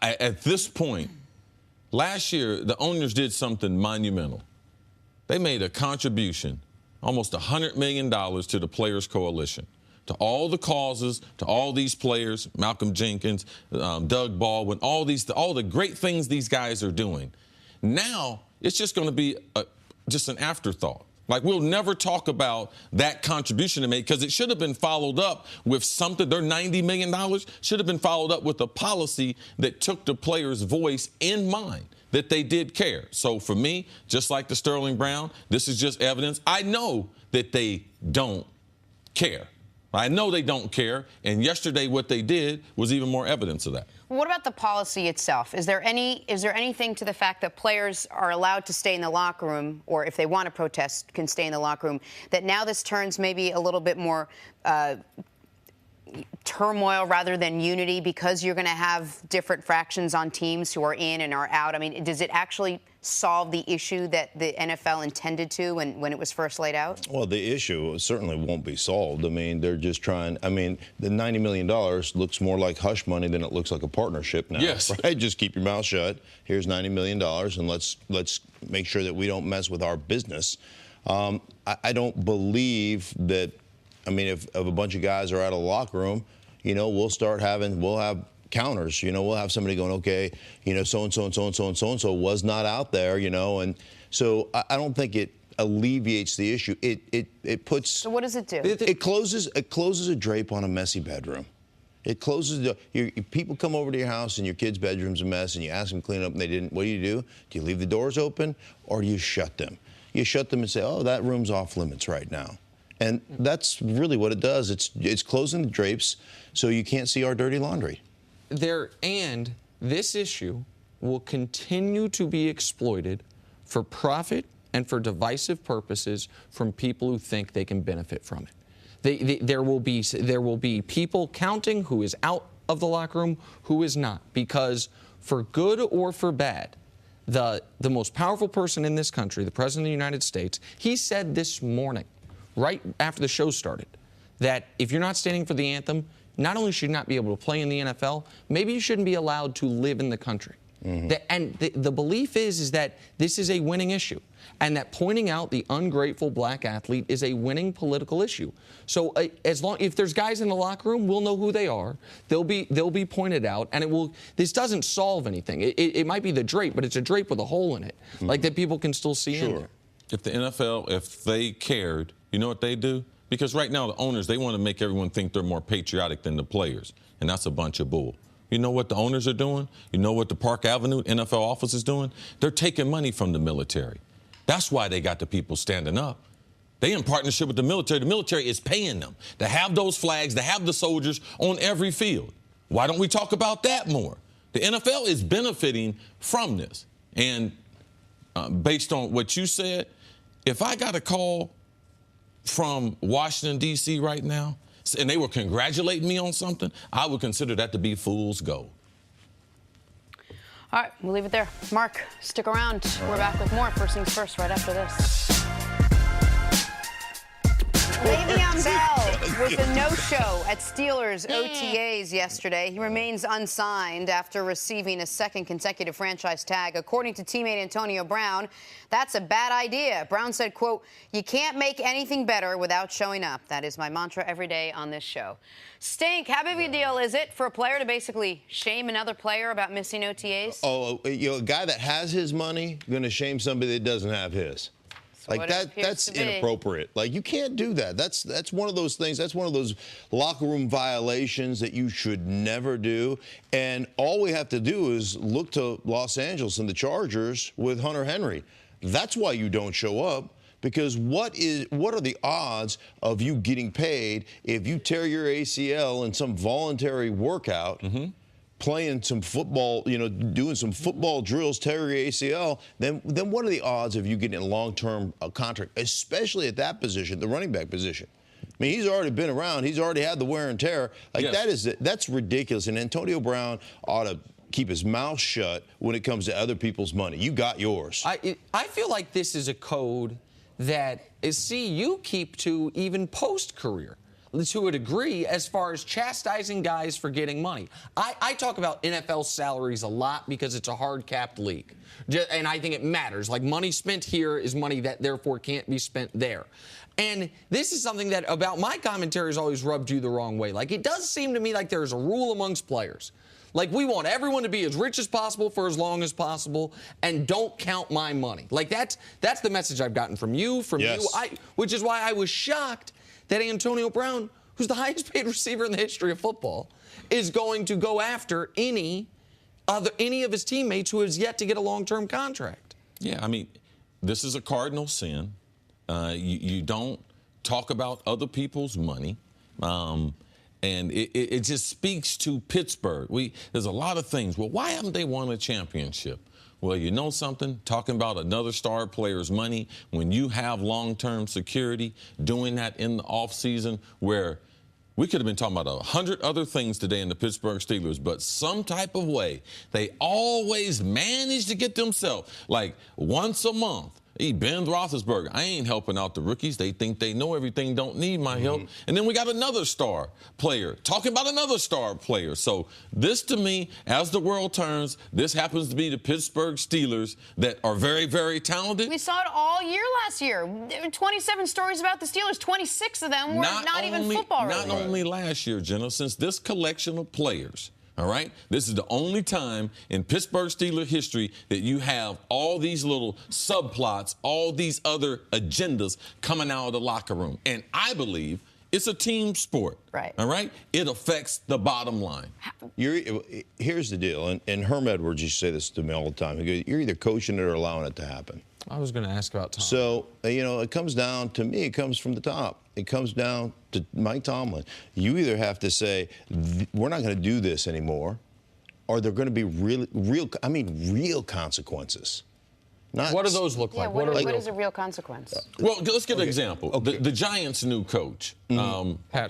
at this point, last year, the owners did something monumental. They made a contribution, almost $100 million to the Players Coalition, to all the causes, to all these players, Malcolm Jenkins, Doug Baldwin, all the great things these guys are doing. Now, it's just going to be just an afterthought. Like, we'll never talk about that contribution they made because it should have been followed up with something. Their $90 million should have been followed up with a policy that took the players' voice in mind, that they did care. So for me, just like the Sterling Brown, this is just evidence. I know that they don't care. I know they don't care. And yesterday what they did was even more evidence of that. What about the policy itself? Is there anything to the fact that players are allowed to stay in the locker room, or if they want to protest, can stay in the locker room, that now this turns maybe a little bit more turmoil rather than unity because you're going to have different fractions on teams who are in and are out? I mean, does it actually solve the issue that the NFL intended to when it was first laid out? Well, the issue certainly won't be solved. I mean, they're just trying. I mean, the $90 million looks more like hush money than it looks like a partnership now. Yes. Right? Just keep your mouth shut. Here's $90 million, and let's make sure that we don't mess with our business. I don't believe that. I mean, if a bunch of guys are out of the locker room, we'll have counters. We'll have somebody going, okay, so-and-so and so-and-so and so-and-so was not out there, and so I don't think it alleviates the issue. It puts. So what does it do? It closes a drape on a messy bedroom. It closes people come over to your house and your kid's bedroom's a mess and you ask them to clean it up and they didn't. What do? Do you leave the doors open or do you shut them? You shut them and say, oh, that room's off limits right now. And that's really what it does. It's closing the drapes so you can't see our dirty laundry. And this issue will continue to be exploited for profit and for divisive purposes from people who think they can benefit from it. There will be people counting who is out of the locker room, who is not, because for good or for bad, the most powerful person in this country, the President of the United States, he said this morning, right after the show started, that if you're not standing for the anthem, not only should you not be able to play in the NFL, maybe you shouldn't be allowed to live in the country. And the belief is that this is a winning issue, and that pointing out the ungrateful black athlete is a winning political issue. So if there's guys in the locker room, we'll know who they are. They'll be pointed out, and this doesn't solve anything. It might be the drape, but it's a drape with a hole in it, like that people can still see in there. If the NFL, if they cared, you know what they do? Because right now the owners, they want to make everyone think they're more patriotic than the players, and that's a bunch of bull. You know what the owners are doing? You know what the Park Avenue NFL office is doing? They're taking money from the military. That's why they got the people standing up. They in partnership with the military. The military is paying them to have those flags, to have the soldiers on every field. Why don't we talk about that more? The NFL is benefiting from this. And based on what you said, if I got a call from Washington, D.C. right now, and they were congratulating me on something, I would consider that to be fool's gold. All right, we'll leave it there. Mark, stick around. We're back with more First Things First right after this. Le'Veon Bell was a no-show at Steelers OTAs yesterday. He remains unsigned after receiving a second consecutive franchise tag. According to teammate Antonio Brown, that's a bad idea. Brown said, quote, "You can't make anything better without showing up. That is my mantra every day on this show." Stink, how big of a deal is it for a player to basically shame another player about missing OTAs? Oh, a guy that has his money going to shame somebody that doesn't have his. Like that's inappropriate. Like, you can't do that. That's one of those things. That's one of those locker room violations that you should never do. And all we have to do is look to Los Angeles and the Chargers with Hunter Henry. That's why you don't show up. Because what are the odds of you getting paid if you tear your ACL in some voluntary workout? Playing some football, doing some football drills, tear your ACL, then what are the odds of you getting a long-term contract, especially at that position, the running back position? I mean, he's already been around. He's already had the wear and tear. Like, yes. That's ridiculous. And Antonio Brown ought to keep his mouth shut when it comes to other people's money. You got yours. I feel like this is a code that you keep to even post-career, to a degree, as far as chastising guys for getting money. I talk about NFL salaries a lot because it's a hard-capped league. And I think it matters. Like, money spent here is money that therefore can't be spent there. And this is something that about my commentary has always rubbed you the wrong way. Like, it does seem to me like there's a rule amongst players. Like, we want everyone to be as rich as possible for as long as possible, and don't count my money. Like, that's the message I've gotten from you, which is why I was shocked that Antonio Brown, who's the highest paid receiver in the history of football, is going to go after any of his teammates who has yet to get a long-term contract. Yeah, I mean, this is a cardinal sin. You don't talk about other people's money. And it just speaks to Pittsburgh. There's a lot of things. Well, why haven't they won a championship? Well, you know something? Talking about another star player's money when you have long-term security, doing that in the offseason where we could have been talking about 100 other things today in the Pittsburgh Steelers, but some type of way, they always manage to get themselves, like, once a month. Ben Roethlisberger, I ain't helping out the rookies. They think they know everything, don't need my help. And then we got another star player talking about another star player. So this, to me, as the world turns, this happens to be the Pittsburgh Steelers that are very, very talented. We saw it all year last year. There were 27 stories about the Steelers. 26 of them were not even football related. Not only last year, Jenna, since this collection of players, all right? This is the only time in Pittsburgh Steelers history that you have all these little subplots, all these other agendas coming out of the locker room. And I believe it's a team sport. Right. All right? It affects the bottom line. Here's the deal, and Herm Edwards used to say this to me all the time. He goes, you're either coaching it or allowing it to happen. I was going to ask about Tom. So, it comes down, to me, it comes from the top. It comes down to Mike Tomlin. You either have to say, we're not going to do this anymore, or they're going to be real consequences. What do those look like? What is a real consequence? Well, let's get an example. Okay. The Giants' new coach, Pat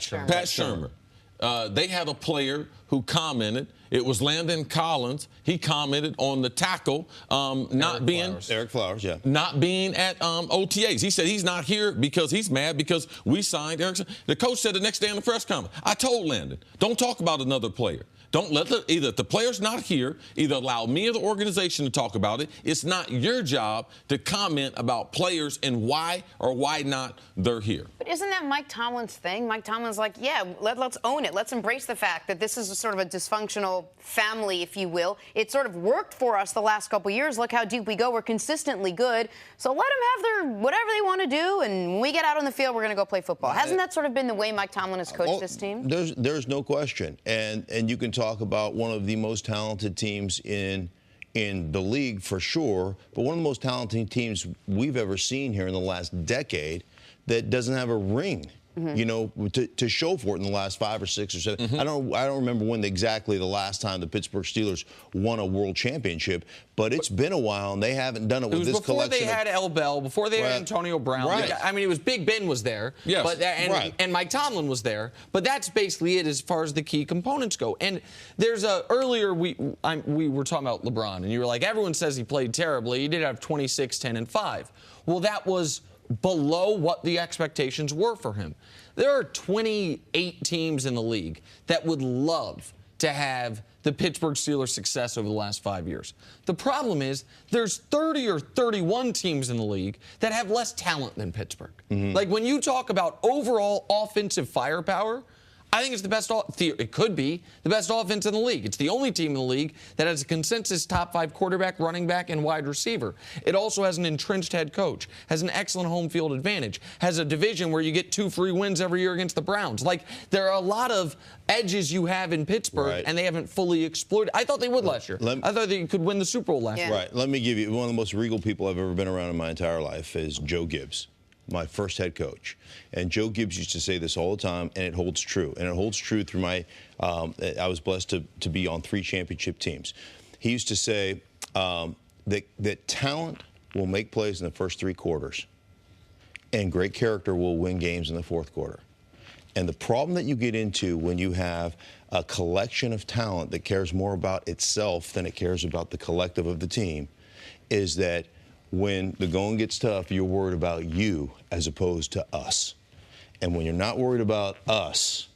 Shermer. Pat Shermer. They had a player who commented. It was Landon Collins. He commented on the tackle Eric Flowers, yeah. Not being at OTAs. He said he's not here because he's mad because we signed Eric. The coach said the next day in the press conference, I told Landon, don't talk about another player. Don't let either if the player's not here, either allow me or the organization to talk about it. It's not your job to comment about players and why or why not they're here. But isn't that Mike Tomlin's thing? Mike Tomlin's like, yeah, let's own it. Let's embrace the fact that this is a sort of a dysfunctional family, if you will. It sort of worked for us the last couple of years. Look how deep we go. We're consistently good. So let them have their whatever they want to do, and when we get out on the field, we're going to go play football. Hasn't that sort of been the way Mike Tomlin has coached this team? There's no question. And you can talk about one of the most talented teams in the league for sure, but one of the most talented teams we've ever seen here in the last decade that doesn't have a ring. To show for it in the last 5 or 6 or 7. I don't remember when exactly the last time the Pittsburgh Steelers won a world championship, but it's been a while, and they haven't done it with this collection. Before they had El Bell, before they had Antonio Brown. Right. I mean, it was Big Ben was there, and Mike Tomlin was there, but that's basically it as far as the key components go. And there's earlier we were talking about LeBron, and you were like, everyone says he played terribly. He did have 26, 10, and 5. Well, that was below what the expectations were for him. There are 28 teams in the league that would love to have the Pittsburgh Steelers' success over the last 5 years. The problem is there's 30 or 31 teams in the league that have less talent than Pittsburgh. Like, when you talk about overall offensive firepower, I think it's the best. It could be the best offense in the league. It's the only team in the league that has a consensus top 5 quarterback, running back, and wide receiver. It also has an entrenched head coach, has an excellent home field advantage, has a division where you get 2 free wins every year against the Browns. Like, there are a lot of edges you have in Pittsburgh, and they haven't fully exploited. I thought they would last year. I thought they could win the Super Bowl last year. Right. Let me give you one of the most regal people I've ever been around in my entire life is Joe Gibbs, my first head coach. And Joe Gibbs used to say this all the time, and it holds true. And it holds true through I was blessed to be on 3 championship teams. He used to say that talent will make plays in the first 3 quarters, and great character will win games in the 4th quarter. And the problem that you get into when you have a collection of talent that cares more about itself than it cares about the collective of the team, is that when the going gets tough, you're worried about you as opposed to us. And when you're not worried about us,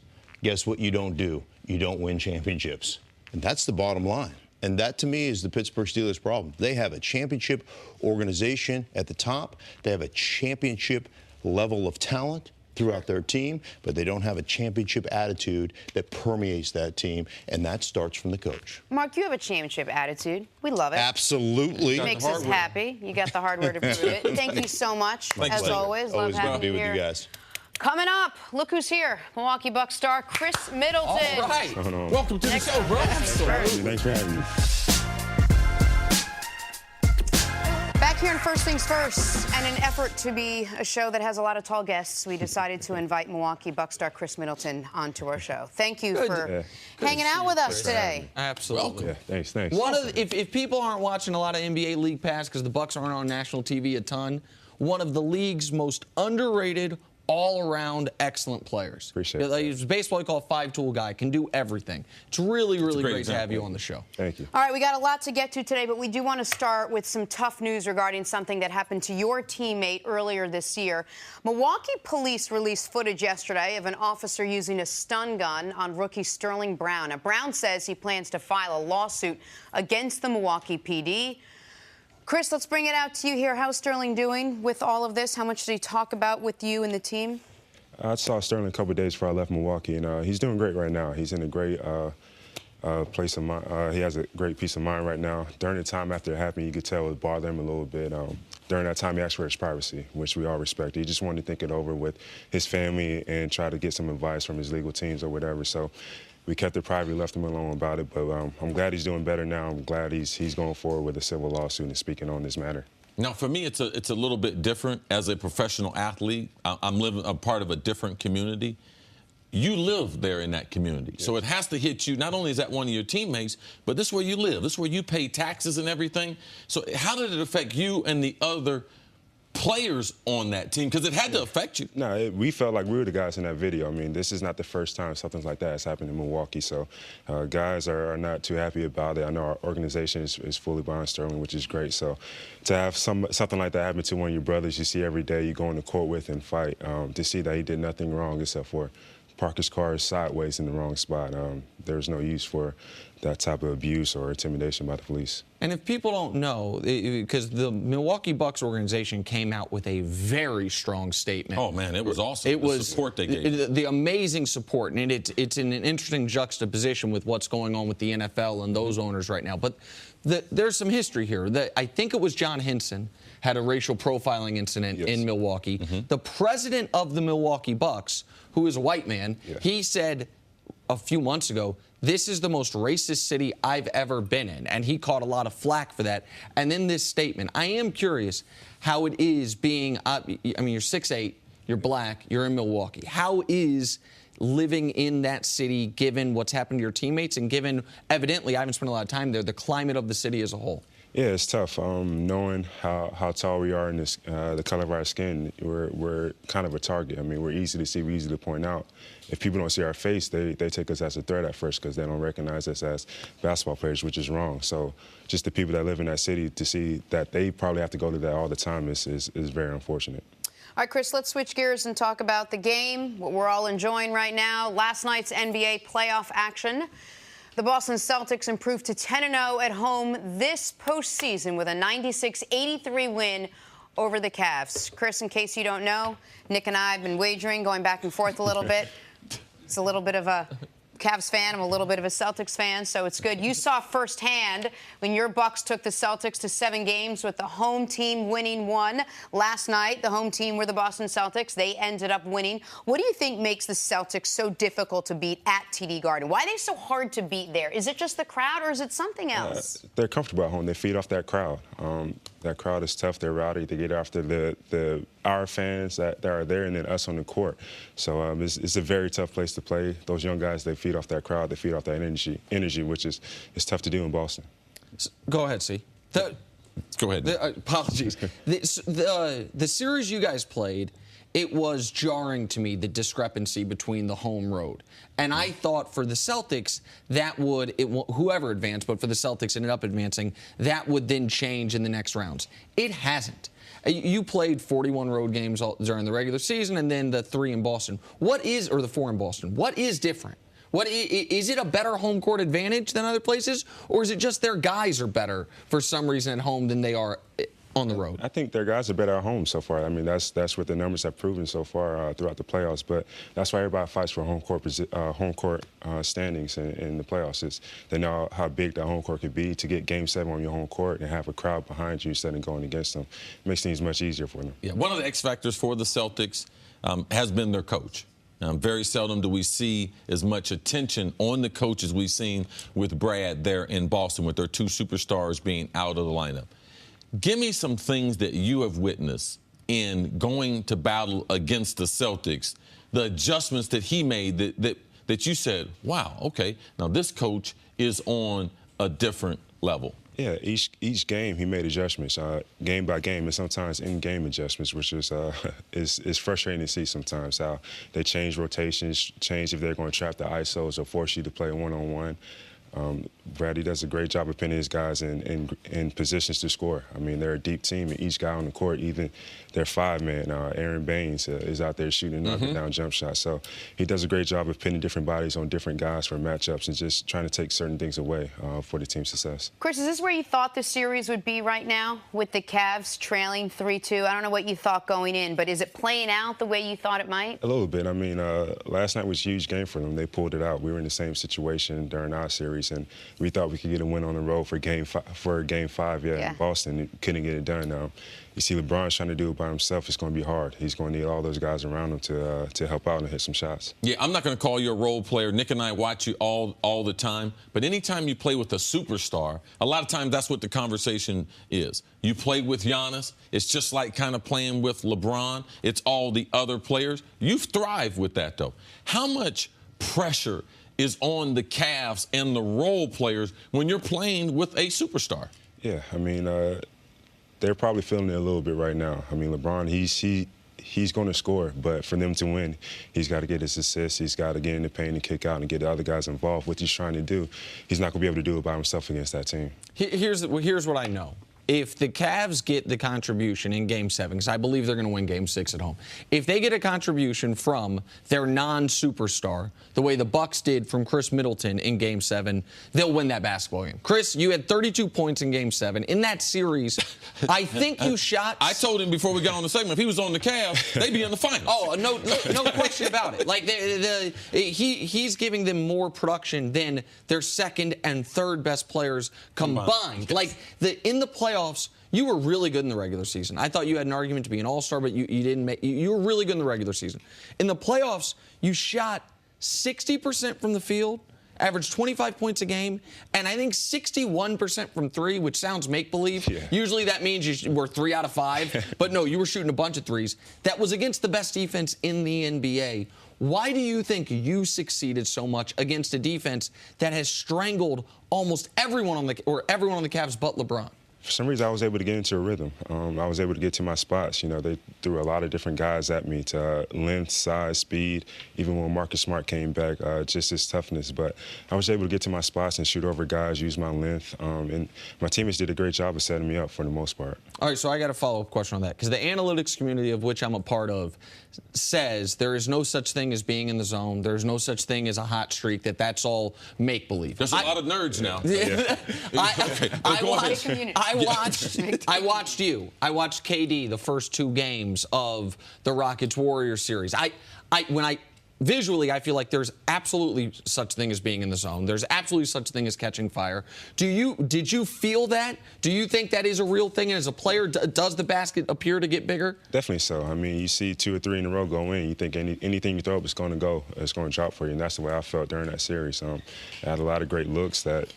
guess what you don't do? You don't win championships. And that's the bottom line. And that, to me, is the Pittsburgh Steelers' problem. They have a championship organization at the top. They have a championship level of talent throughout their team, but they don't have a championship attitude that permeates that team, and that starts from the coach. Mark, you have a championship attitude. We love it. Absolutely. It makes us happy. You got the hardware to prove it. Thank you so much, as always. Love having good to be with here. you guys. Coming up, look who's here. Milwaukee Bucks star Kris Middelton. All right. Welcome to the show, bro. Thanks for having me. Back here in First Things First, and in an effort to be a show that has a lot of tall guests, we decided to invite Milwaukee Bucks star Kris Middelton onto our show. Thank you for hanging out with us today. Absolutely. Yeah, thanks. If people aren't watching a lot of NBA League Pass because the Bucks aren't on national TV a ton, one of the league's most underrated, all-around excellent players. Appreciate it. Like, he's baseball call five-tool guy, can do everything. It's really, really great to have you on the show. Thank you. All right, we got a lot to get to today, but we do want to start with some tough news regarding something that happened to your teammate earlier this year. Milwaukee police released footage yesterday of an officer using a stun gun on rookie Sterling Brown. Now, Brown says he plans to file a lawsuit against the Milwaukee PD. Kris, let's bring it out to you here. How's Sterling doing with all of this? How much did he talk about with you and the team? I saw Sterling a couple of days before I left Milwaukee, and he's doing great right now. He's in a great place of mind. He has a great peace of mind right now. During the time after it happened, you could tell it bothered him a little bit. During that time, he asked for his privacy, which we all respect. He just wanted to think it over with his family and try to get some advice from his legal teams or whatever. So we kept it private, left him alone about it. But I'm glad he's doing better now. I'm glad he's going forward with a civil lawsuit and speaking on this matter. Now, for me, it's a little bit different. As a professional athlete, I'm part of a different community. You live there in that community. Yes. So it has to hit you. Not only is that one of your teammates, but this is where you live. This is where you pay taxes and everything. So how did it affect you and the other players on that team? Because it had to affect you. No, we felt like we were the guys in that video. I mean, this is not the first time something like that has happened in Milwaukee. So guys are not too happy about it. I know our organization is fully behind Sterling, which is great. So to have something like that happen to one of your brothers you see every day, you go into court with and fight, to see that he did nothing wrong except for park his car sideways in the wrong spot. There's no use for that type of abuse or intimidation by the police. And if people don't know, because the Milwaukee Bucks organization came out with a very strong statement. Oh, man, it was awesome. It was the support they gave. The amazing support, and it's in an interesting juxtaposition with what's going on with the NFL and those owners right now. But there's some history here. I think it was John Hinson had a racial profiling incident in Milwaukee. The president of the Milwaukee Bucks, who is a white man, he said a few months ago, this is the most racist city I've ever been in. And he caught a lot of flack for that. And then this statement, I am curious how it is being, I mean, you're 6'8", you're black, you're in Milwaukee. How is living in that city, given what's happened to your teammates and given, evidently, I haven't spent a lot of time there, the climate of the city as a whole? Yeah, it's tough. Knowing how tall we are and the color of our skin, we're kind of a target. I mean, we're easy to see, we're easy to point out. If people don't see our face, they take us as a threat at first because they don't recognize us as basketball players, which is wrong. So just the people that live in that city to see that they probably have to go to that all the time is very unfortunate. All right, Kris, let's switch gears and talk about the game, what we're all enjoying right now. Last night's NBA playoff action. The Boston Celtics improved to 10-0 at home this postseason with a 96-83 win over the Cavs. Kris, in case you don't know, Nick and I have been wagering, going back and forth a little bit. It's a little bit of a Cavs fan. I'm a little bit of a Celtics fan, so it's good. You saw firsthand when your Bucks took the Celtics to 7 games with the home team winning 1. Last night, the home team were the Boston Celtics. They ended up winning. What do you think makes the Celtics so difficult to beat at TD Garden? Why are they so hard to beat there? Is it just the crowd, or is it something else? They're comfortable at home. They feed off that crowd. That crowd is tough. They're rowdy. They get after our fans that are there and then us on the court. So it's a very tough place to play. Those young guys, they feed off that crowd. They feed off that energy, which is tough to do in Boston. Go ahead, C. Go ahead. Apologies. The series you guys played, it was jarring to me, the discrepancy between the home road. And I thought for the Celtics, that would, whoever advanced, but for the Celtics ended up advancing, that would then change in the next rounds. It hasn't. You played 41 road games during the regular season and then the 3 in Boston. Or the 4 in Boston. What is different? Is it a better home court advantage than other places, or is it just their guys are better for some reason at home than they are on the road? I think their guys are better at home so far. I mean, that's what the numbers have proven so far throughout the playoffs. But that's why everybody fights for home court standings in the playoffs. They know how big that home court could be. To get Game 7 on your home court and have a crowd behind you instead of going against them makes things much easier for them. Yeah, one of the X factors for the Celtics has been their coach. Very seldom do we see as much attention on the coach as we've seen with Brad there in Boston, with their 2 superstars being out of the lineup. Give me some things that you have witnessed in going to battle against the Celtics, the adjustments that he made that you said, wow, okay, now this coach is on a different level. Yeah, each game he made adjustments, game by game, and sometimes in-game adjustments, which is frustrating to see sometimes how they change rotations, change if they're going to trap the ISOs or force you to play one-on-one. Brady does a great job of pinning his guys in positions to score. I mean, they're a deep team, and each guy on the court, even their 5-man, Aaron Baines, is out there shooting knocking down jump shots. So he does a great job of pinning different bodies on different guys for matchups and just trying to take certain things away for the team's success. Kris, is this where you thought the series would be right now with the Cavs trailing 3-2? I don't know what you thought going in, but is it playing out the way you thought it might? A little bit. I mean, last night was a huge game for them. They pulled it out. We were in the same situation during our series, and we thought we could get a win on the road for Game 5 in Boston. Couldn't get it done. You see LeBron trying to do it by himself. It's going to be hard. He's going to need all those guys around him to help out and hit some shots. Yeah, I'm not going to call you a role player. Nick and I watch you all the time. But anytime you play with a superstar, a lot of times that's what the conversation is. You play with Giannis. It's just like kind of playing with LeBron. It's all the other players. You've thrived with that, though. How much pressure is on the Cavs and the role players when you're playing with a superstar? Yeah, I mean, they're probably feeling it a little bit right now. I mean, LeBron, he's going to score, but for them to win, he's got to get his assists. He's got to get in the paint and kick out and get the other guys involved. What he's trying to do, he's not going to be able to do it by himself against that team. Here's what I know. If the Cavs get the contribution in Game 7, because I believe they're going to win Game 6 at home, if they get a contribution from their non-superstar, the way the Bucks did from Kris Middelton in Game 7, they'll win that basketball game. Kris, you had 32 points in Game 7. In that series, I think you shot... I told him before we got on the segment, if he was on the Cavs, they'd be in the finals. Oh, no question about it. Like, he's giving them more production than their second and third best players combined. Like, in the playoffs, you were really good in the regular season. I thought you had an argument to be an all-star, but you didn't make. You were really good in the regular season. In the playoffs, you shot 60% from the field, averaged 25 points a game, and I think 61% from 3, which sounds make-believe. Yeah. Usually that means you were 3 out of 5, but no, you were shooting a bunch of threes. That was against the best defense in the NBA. Why do you think you succeeded so much against a defense that has strangled almost everyone on the Cavs but LeBron? For some reason, I was able to get into a rhythm. I was able to get to my spots. You know, they threw a lot of different guys at me to length, size, speed. Even when Marcus Smart came back, just his toughness. But I was able to get to my spots and shoot over guys, use my length. And my teammates did a great job of setting me up for the most part. All right, so I got a follow-up question on that. Because the analytics community of which I'm a part of says there is no such thing as being in the zone. There's no such thing as a hot streak, that's all make-believe. There's a lot of nerds now. I watched you. I watched KD the first 2 games of the Rockets-Warriors series. Visually, I feel like there's absolutely such thing as being in the zone. There's absolutely such thing as catching fire. Did you feel that? Do you think that is a real thing? And as a player, does the basket appear to get bigger? Definitely so. I mean, you see 2 or 3 in a row go in. You think anything you throw up is going to go. It's going to drop for you. And that's the way I felt during that series. I had a lot of great looks that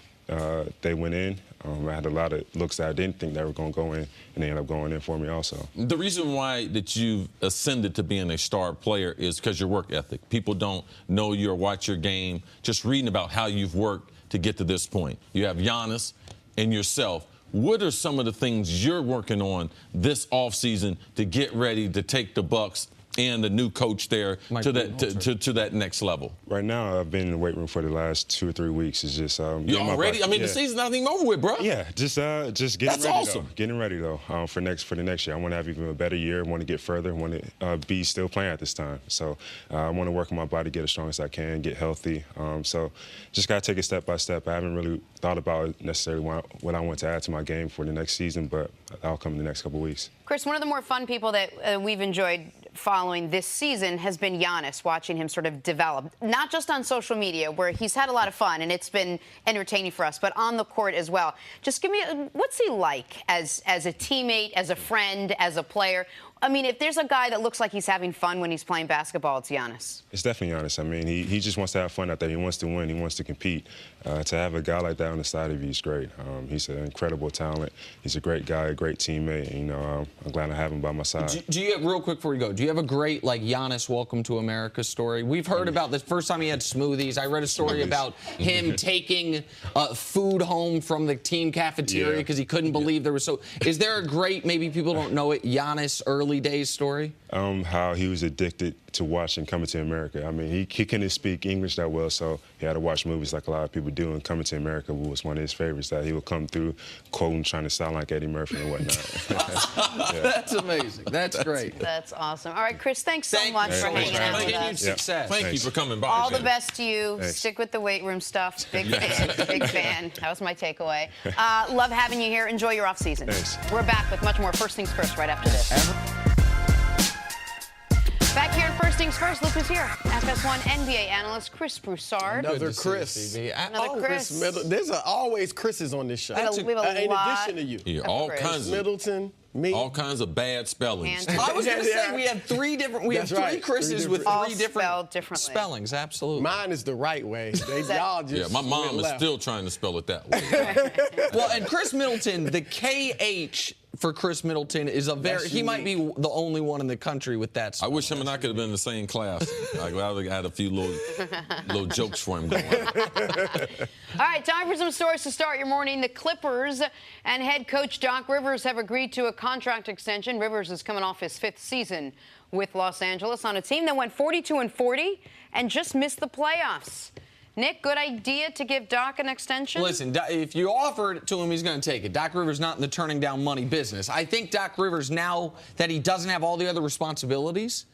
they went in. I had a lot of looks that I didn't think they were going to go in, and they ended up going in for me also. The reason why that you've ascended to being a star player is because your work ethic. People don't know you or watch your game. Just reading about how you've worked to get to this point. You have Giannis and yourself. What are some of the things you're working on this offseason to get ready to take the Bucks and the new coach there to that next level? Right now, I've been in the weight room for the last 2 or 3 weeks. It's just you already? I mean, the season's not even over with, bro. Yeah, just getting That's ready. awesome. Though. Getting ready though for the next year. I want to have even a better year. I want to get further. I want to be still playing at this time. So I want to work on my body, get as strong as I can, get healthy. So just got to take it step by step. I haven't really thought about necessarily what I want to add to my game for the next season, but that'll come in the next couple of weeks. Chris, one of the more fun people that we've enjoyed following this season has been Giannis, watching him sort of develop, not just on social media, where he's had a lot of fun and it's been entertaining for us, but on the court as well. Just give me, what's he like as a teammate, as a friend, as a player? I mean, if there's a guy that looks like he's having fun when he's playing basketball, it's Giannis. It's definitely Giannis. I mean, he just wants to have fun out there. He wants to win. He wants to compete. To have a guy like that on the side of you is great. He's an incredible talent. He's a great guy, a great teammate. You know, I'm glad I have him by my side. Do you, real quick before you go, do you have a great, like, Giannis Welcome to America story? We've heard about the first time he had smoothies. I read a story about him taking food home from the team cafeteria because he couldn't believe there was so. Is there a great, maybe people don't know it, Giannis early days story? How he was addicted to watching Coming to America. I mean, he couldn't speak English that well, so he had to watch movies like a lot of people do, and Coming to America was one of his favorites, that he would come through quoting, trying to sound like Eddie Murphy and whatnot. That's amazing. That's great. That's awesome. All right, Chris, thanks so much for hanging out with us. Success. Thank you for coming by. All the best to you. Thanks. Stick with the weight room stuff. Big fan. Big fan. That was my takeaway. Love having you here. Enjoy your off season. Thanks. We're back with much more First Things First right after this. Back here in First Things First, look who's here. FS1 NBA analyst Kris Broussard. Another Chris. Another Kris. There's always Chris's on this show. We have a In lot addition to you. Yeah, of all Chris. kinds of Middleton, me. all kinds of bad spellings. And- I was going to say we have three different. We have That's right. three Chris's with All three different spelled differently. spellings. Absolutely. Mine is the right way. Y'all just Yeah, my mom went is left. still trying to spell it that way. Well, and Kris Middelton, the KH for Kris Middelton is a very. He might be the only one in the country with that. I wish him and I could have been in the same class. Like, I would have had a few little jokes for him going. All right, time for some stories to start your morning. The Clippers and head coach Doc Rivers have agreed to a contract extension. Rivers is coming off his 5th season with Los Angeles on a team that went 42-40 and just missed the playoffs. Nick, good idea to give Doc an extension? Listen, if you offer it to him, he's going to take it. Doc Rivers not in the turning down money business. I think Doc Rivers, now that he doesn't have all the other responsibilities,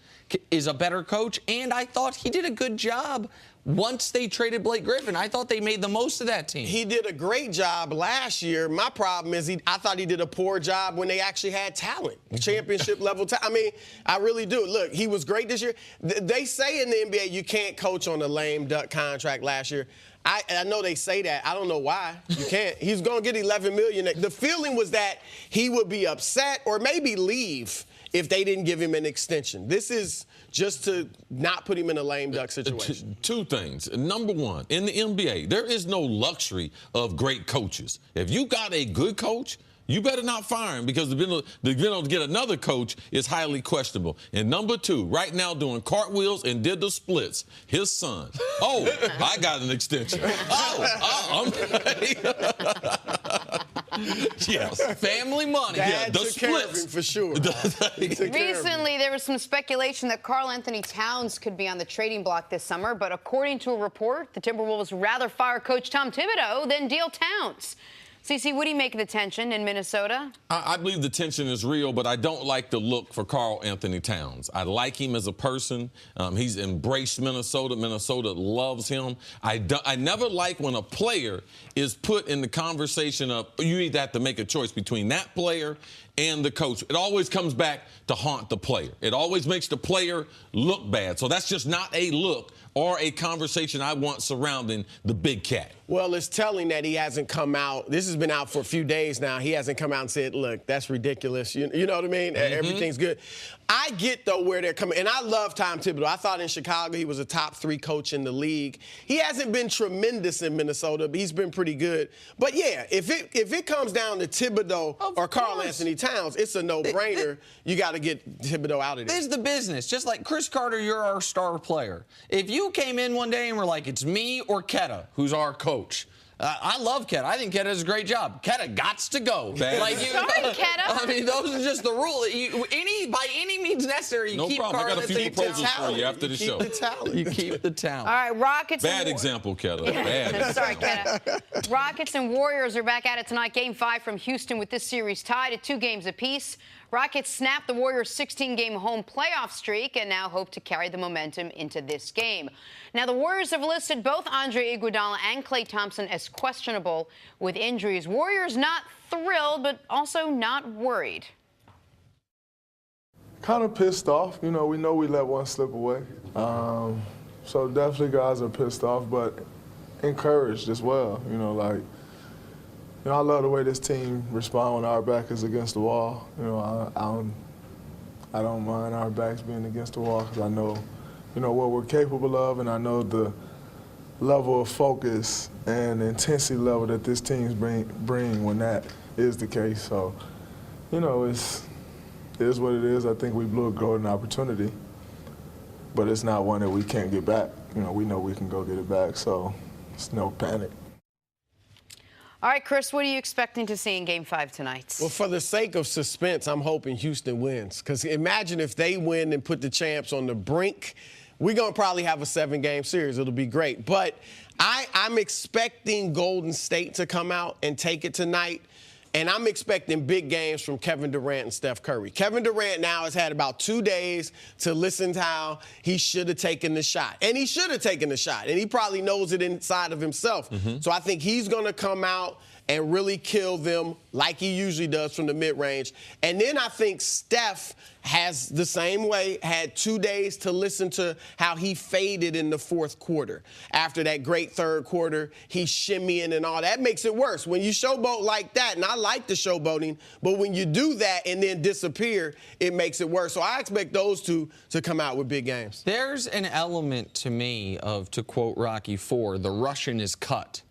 is a better coach, and I thought he did a good job once they traded Blake Griffin. I thought they made the most of that team. He did a great job last year. My problem is I thought he did a poor job when they actually had talent, championship level talent. I mean, I really do. Look, he was great this year. They say in the NBA you can't coach on a lame duck contract last year. I know they say that. I don't know why. You can't. He's going to get $11 million. The feeling was that he would be upset or maybe leave if they didn't give him an extension. This is just to not put him in a lame duck situation. Two things. Number one, in the NBA, there is no luxury of great coaches. If you got a good coach, you better not fire him, because the ability to get another coach is highly questionable. And number two, right now doing cartwheels and did the splits, his son. Oh, I got an extension. I'm ready. Yes. Family money. Dad the took care of splits. him for sure. Recently, there was some speculation that Karl Anthony Towns could be on the trading block this summer, but according to a report, the Timberwolves would rather fire coach Tom Thibodeau than deal Towns. CeCe, what do you make of the tension in Minnesota? I believe the tension is real, but I don't like the look for Karl Anthony Towns. I like him as a person. He's embraced Minnesota. Minnesota loves him. I never like when a player is put in the conversation of, you either have to make a choice between that player and the coach. It always comes back to haunt the player. It always makes the player look bad. So that's just not a look or a conversation I want surrounding the big cat. Well, it's telling that he hasn't come out. This has been out for a few days now. He hasn't come out and said, look, that's ridiculous. You know what I mean? Everything's good. I get, though, where they're coming. And I love Tom Thibodeau. I thought in Chicago he was a top 3 coach in the league. He hasn't been tremendous in Minnesota, but he's been pretty good. But, yeah, if it comes down to Thibodeau or Karl Anthony Towns, it's a no-brainer. You got to get Thibodeau out of there. This is the business. Just like Chris Carter, you're our star player. If you came in one day and were like, it's me or Keta who's our coach, I love Keta. I think Keta does a great job. Keta gots to go. Sorry, Keta. I mean, those are just the rules. By any means necessary, you No keep problem. I got a few proposals for you after the Keep show. the talent. You keep the talent. All right, Rockets. Bad example, Keta. Bad. Sorry, Keta. Rockets and Warriors are back at it tonight. Game 5 from Houston with this series tied at 2 games apiece. Rockets snapped the Warriors' 16-game home playoff streak and now hope to carry the momentum into this game. Now, the Warriors have listed both Andre Iguodala and Klay Thompson as questionable with injuries. Warriors not thrilled, but also not worried. Kind of pissed off. You know we let one slip away. So definitely guys are pissed off, but encouraged as well. I love the way this team responds when our back is against the wall. I don't mind our backs being against the wall because I know, what we're capable of, and I know the level of focus and intensity level that this team's bring when that is the case. So, it is what it is. I think we blew a golden opportunity, but it's not one that we can't get back. We know we can go get it back, so it's no panic. All right, Kris, what are you expecting to see in Game 5 tonight? Well, for the sake of suspense, I'm hoping Houston wins. Because imagine if they win and put the champs on the brink. We're going to probably have a 7-game series. It'll be great. But I'm expecting Golden State to come out and take it tonight. And I'm expecting big games from Kevin Durant and Steph Curry. Kevin Durant now has had about 2 days to listen to how he should have taken the shot. And he should have taken the shot. And he probably knows it inside of himself. So I think he's going to come out and really kill them like he usually does from the mid-range. And then I think Steph has the same way, had 2 days to listen to how he faded in the fourth quarter. After that great third quarter, he's shimmying and all. That makes it worse. When you showboat like that, and I like the showboating, but when you do that and then disappear, it makes it worse. So I expect those two to come out with big games. There's an element to me of, to quote Rocky IV, the Russian is cut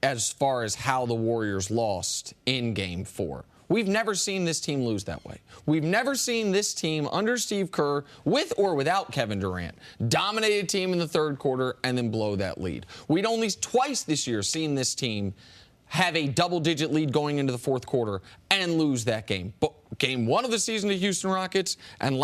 as far as how the Warriors lost in Game 4. We've never seen this team lose that way. We've never seen this team under Steve Kerr, with or without Kevin Durant, dominate a team in the third quarter and then blow that lead. We'd only twice this year seen this team have a double-digit lead going into the fourth quarter and lose that game. But Game 1 of the season to Houston Rockets and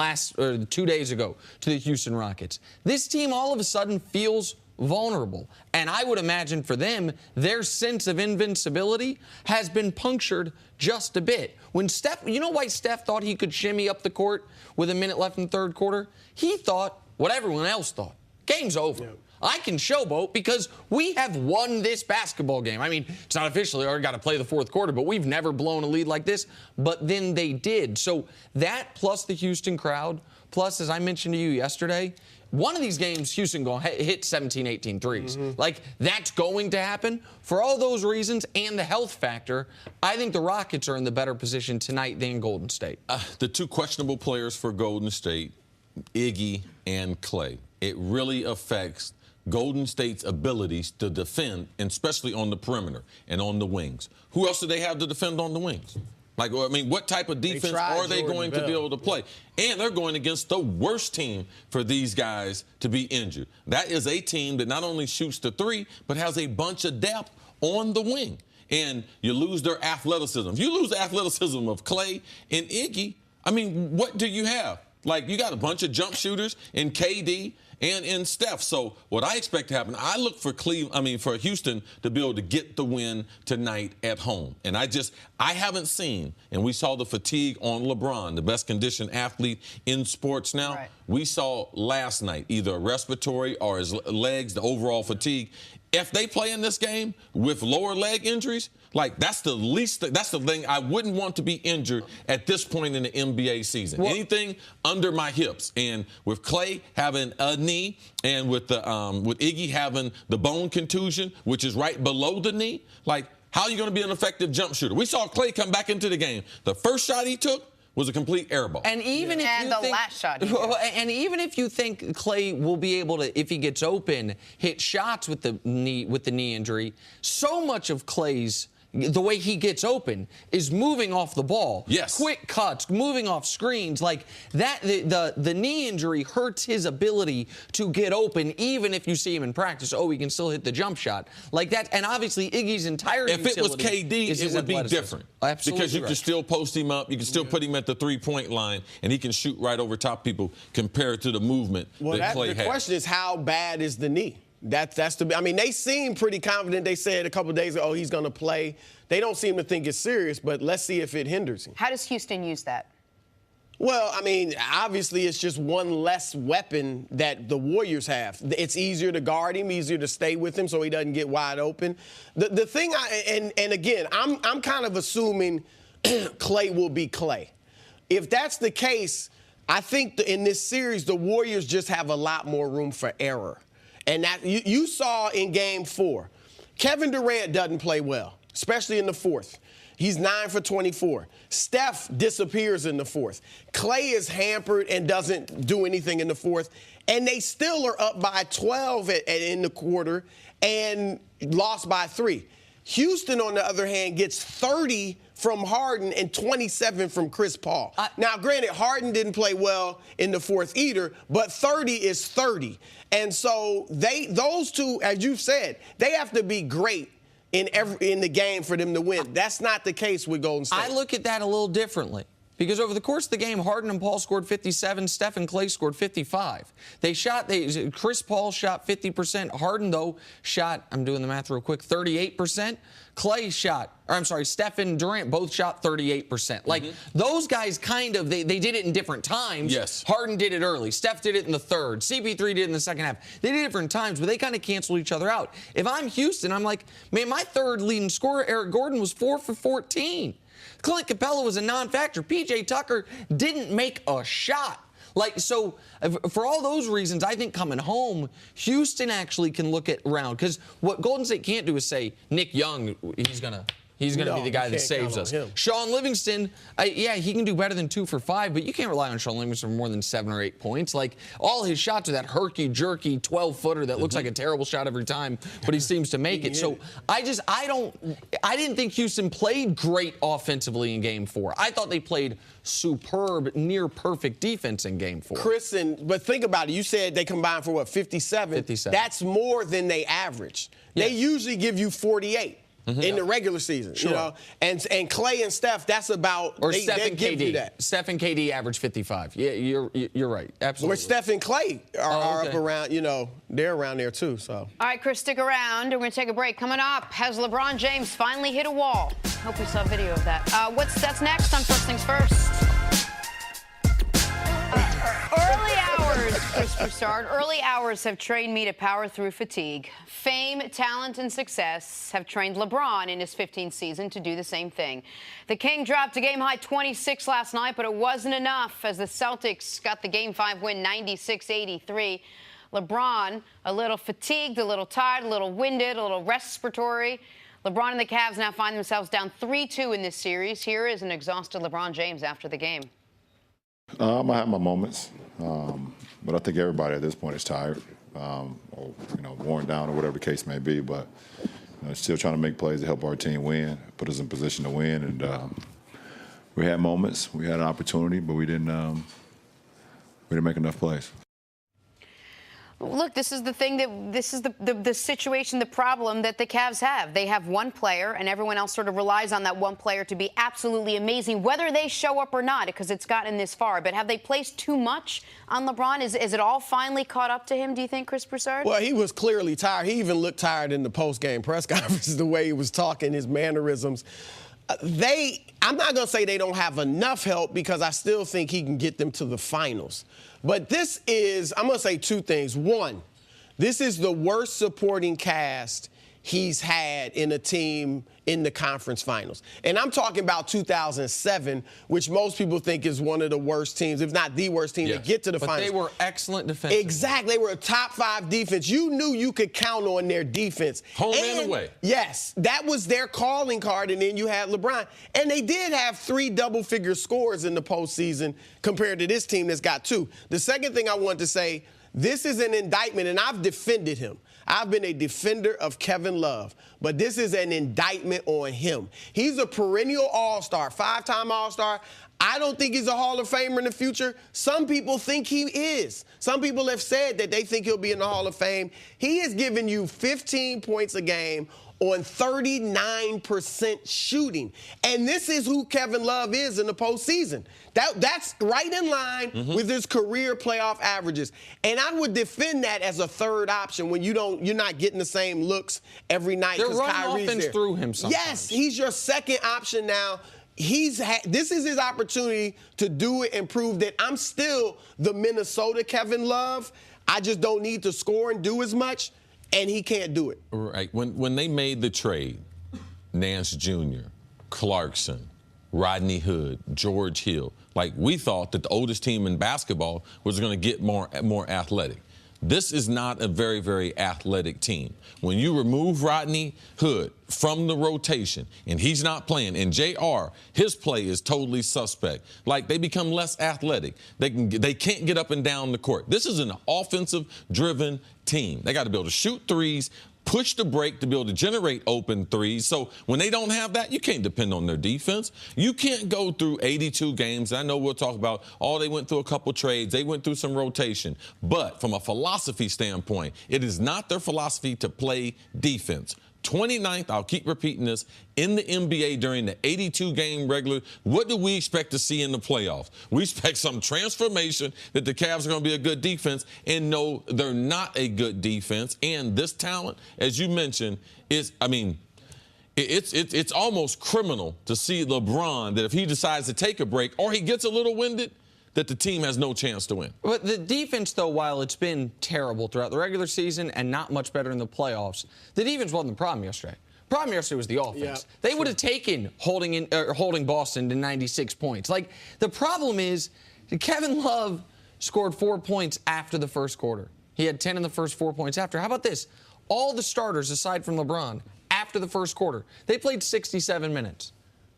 2 days ago to the Houston Rockets. This team all of a sudden feels vulnerable. And I would imagine for them, their sense of invincibility has been punctured just a bit. When Steph, you know why Steph thought he could shimmy up the court with a minute left in the third quarter? He thought what everyone else thought. Game's over. Yep. I can showboat because we have won this basketball game. I mean, it's not officially already got to play the fourth quarter, but we've never blown a lead like this. But then they did. So that plus the Houston crowd, plus, as I mentioned to you yesterday, one of these games, Houston going to hit 17, 18 threes. Like, that's going to happen. For all those reasons and the health factor, I think the Rockets are in the better position tonight than Golden State. The two questionable players for Golden State, Iggy and Klay. It really affects Golden State's abilities to defend, and especially on the perimeter and on the wings. Who else do they have to defend on the wings? Like, I mean, what type of defense are they going to be able to play? And they're going against the worst team for these guys to be injured. That is a team that not only shoots the three, but has a bunch of depth on the wing. And you lose their athleticism. If you lose the athleticism of Klay and Iggy, I mean, what do you have? Like, you got a bunch of jump shooters in KD and in Steph. So what I expect to happen, I look for for Houston to be able to get the win tonight at home. And I haven't seen, and we saw the fatigue on LeBron, the best conditioned athlete in sports now. Right. We saw last night either a respiratory or his legs, the overall fatigue. If they play in this game with lower leg injuries, like that's the thing I wouldn't want to be injured at this point in the NBA season. Well, anything under my hips, and with Klay having a knee, and with Iggy having the bone contusion, which is right below the knee, like how are you going to be an effective jump shooter? We saw Klay come back into the game. The first shot he took was a complete air ball. And even if and you the think, last shot. And even if you think Klay will be able to, if he gets open, hit shots with the knee injury, so much of Klay's the way he gets open is moving off the ball. Yes. Quick cuts, moving off screens. Like that, the knee injury hurts his ability to get open, even if you see him in practice. Oh, he can still hit the jump shot. Like that. And obviously, Iggy's entire If it was utility KD, is it his would be athleticism. different. Absolutely. Because you right. can still post him up. You can still put him at the three-point line, and he can shoot right over top people compared to the movement that Clay the has. question is, how bad is the knee? That's the. I mean, they seem pretty confident. They said a couple of days ago, oh, he's going to play. They don't seem to think it's serious, but let's see if it hinders him. How does Houston use that? Well, I mean, obviously it's just one less weapon that the Warriors have. It's easier to guard him, easier to stay with him so he doesn't get wide open. The thing, and again, I'm kind of assuming Clay will be Clay. If that's the case, I think in this series the Warriors just have a lot more room for error. And that you saw in Game 4, Kevin Durant doesn't play well, especially in the fourth. He's 9 for 24. Steph disappears in the fourth. Clay is hampered and doesn't do anything in the fourth. And they still are up by 12 in the quarter and lost by 3. Houston, on the other hand, gets 30 from Harden and 27 from Chris Paul. Now, granted, Harden didn't play well in the fourth either, but 30 is 30. And so those two, as you've said, they have to be great in the game for them to win. That's not the case with Golden State. I look at that a little differently. Because over the course of the game, Harden and Paul scored 57, Steph and Clay scored 55. Chris Paul shot 50%. Harden, though, shot, I'm doing the math real quick, 38%. Steph and Durant both shot 38%. Like, those guys they did it in different times. Yes. Harden did it early. Steph did it in the third. CP3 did it in the second half. They did it different times, but they kind of canceled each other out. If I'm Houston, I'm like, man, my third leading scorer, Eric Gordon, was 4 for 14. Clint Capella was a non-factor. P.J. Tucker didn't make a shot. So for all those reasons, I think coming home, Houston actually can look around. Because what Golden State can't do is say, Nick Young, he's going to be the guy that saves us. Sean Livingston, he can do better than 2 for 5, but you can't rely on Sean Livingston for more than 7 or 8 points. Like, all his shots are that herky-jerky 12-footer that looks like a terrible shot every time, but he seems to make it. So I didn't think Houston played great offensively in Game 4. I thought they played superb, near-perfect defense in Game 4. Chris, but think about it. You said they combined for, 57? 57. That's more than they averaged. Yes. They usually give you 48. In the regular season, sure. You know, and Clay and Steph, that's about Steph they and give KD. you that. Steph and KD average 55. Yeah, you're right. Absolutely. Where Steph and Clay are up around, they're around there too. So. All right, Chris, stick around. We're going to take a break. Coming up, has LeBron James finally hit a wall? Hope you saw a video of that. That's next on First Things First. Early hours, Chris Broussard. Early hours have trained me to power through fatigue. Fame, talent, and success have trained LeBron in his 15th season to do the same thing. The King dropped a game-high 26 last night, but it wasn't enough as the Celtics got the Game 5 win 96-83. LeBron, a little fatigued, a little tired, a little winded, a little respiratory. LeBron and the Cavs now find themselves down 3-2 in this series. Here is an exhausted LeBron James after the game. I have my moments, but I think everybody at this point is tired, or worn down or whatever the case may be. But still trying to make plays to help our team win, put us in position to win. And we had moments, we had an opportunity, but we didn't make enough plays. Look, this is the thing the situation, the problem that the Cavs have. They have one player, and everyone else sort of relies on that one player to be absolutely amazing, whether they show up or not, because it's gotten this far. But have they placed too much on LeBron? Is it all finally caught up to him, do you think, Kris Broussard? Well, he was clearly tired. He even looked tired in the post-game press conference, the way he was talking, his mannerisms. I'm not going to say they don't have enough help because I still think he can get them to the finals. But I'm going to say 2 things. One, this is the worst supporting cast he's had in a team in the conference finals. And I'm talking about 2007, which most people think is one of the worst teams, if not the worst team to get to the finals. But they were excellent defensively. Exactly. They were a top 5 defense. You knew you could count on their defense. Home and away. Yes. That was their calling card, and then you had LeBron. And they did have 3 double-figure scores in the postseason compared to this team that's got 2. The second thing I want to say, this is an indictment, and I've defended him. I've been a defender of Kevin Love, but this is an indictment on him. He's a perennial All-Star, 5-time All-Star. I don't think he's a Hall of Famer in the future. Some people think he is. Some people have said that they think he'll be in the Hall of Fame. He has given you 15 points a game on 39% shooting. And this is who Kevin Love is in the postseason. That's right in line with his career playoff averages. And I would defend that as a third option when you're not getting the same looks every night. They're running offense through him sometimes. Yes, he's your second option now. This is his opportunity to do it and prove that I'm still the Minnesota Kevin Love. I just don't need to score and do as much. And he can't do it. Right. When they made the trade, Nance Jr., Clarkson, Rodney Hood, George Hill, like we thought that the oldest team in basketball was going to get more athletic. This is not a very, very athletic team. When you remove Rodney Hood from the rotation and he's not playing, and JR, his play is totally suspect. Like, they become less athletic. They can't get up and down the court. This is an offensive-driven team. They got to be able to shoot threes, push the break to be able to generate open threes. So when they don't have that, you can't depend on their defense. You can't go through 82 games. I know we'll talk about, they went through a couple trades. They went through some rotation. But from a philosophy standpoint, it is not their philosophy to play defense. 29th, I'll keep repeating this, in the NBA during the 82-game regular. What do we expect to see in the playoffs? We expect some transformation, that the Cavs are going to be a good defense. And no, they're not a good defense. And this talent, as you mentioned, it's almost criminal to see LeBron, that if he decides to take a break or he gets a little winded, that the team has no chance to win. But the defense, though, while it's been terrible throughout the regular season and not much better in the playoffs, the defense wasn't the problem yesterday. The problem yesterday was the offense. Yeah, they would have taken holding Boston to 96 points. Like, the problem is Kevin Love scored 4 points after the first quarter. He had 10 in the first 4 points after. How about this? All the starters, aside from LeBron, after the first quarter, they played 67 minutes.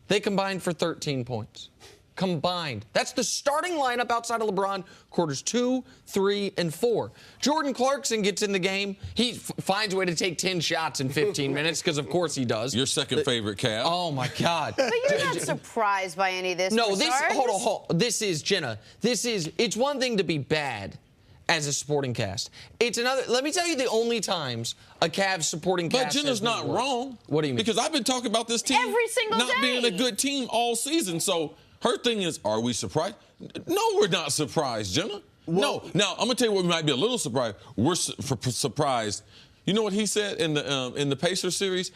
They combined for 13 points. Combined. That's the starting lineup outside of LeBron, quarters 2, 3, and 4. Jordan Clarkson gets in the game. He finds a way to take 10 shots in 15 minutes, because of course he does. Your second favorite Cav. Oh, my God. But you're not surprised by any of this, No, Broussard? hold on. This is, Jenna, it's one thing to be bad as a supporting cast. It's another. Let me tell you the only times a Cavs supporting cast. But Jenna's not wrong. What do you mean? Because I've been talking about this team every single not day being a good team all season. So her thing is, are we surprised? No, we're not surprised, Jenna. No. Now, I'm going to tell you what we might be a little surprised. We're surprised. You know what he said in the Pacers series?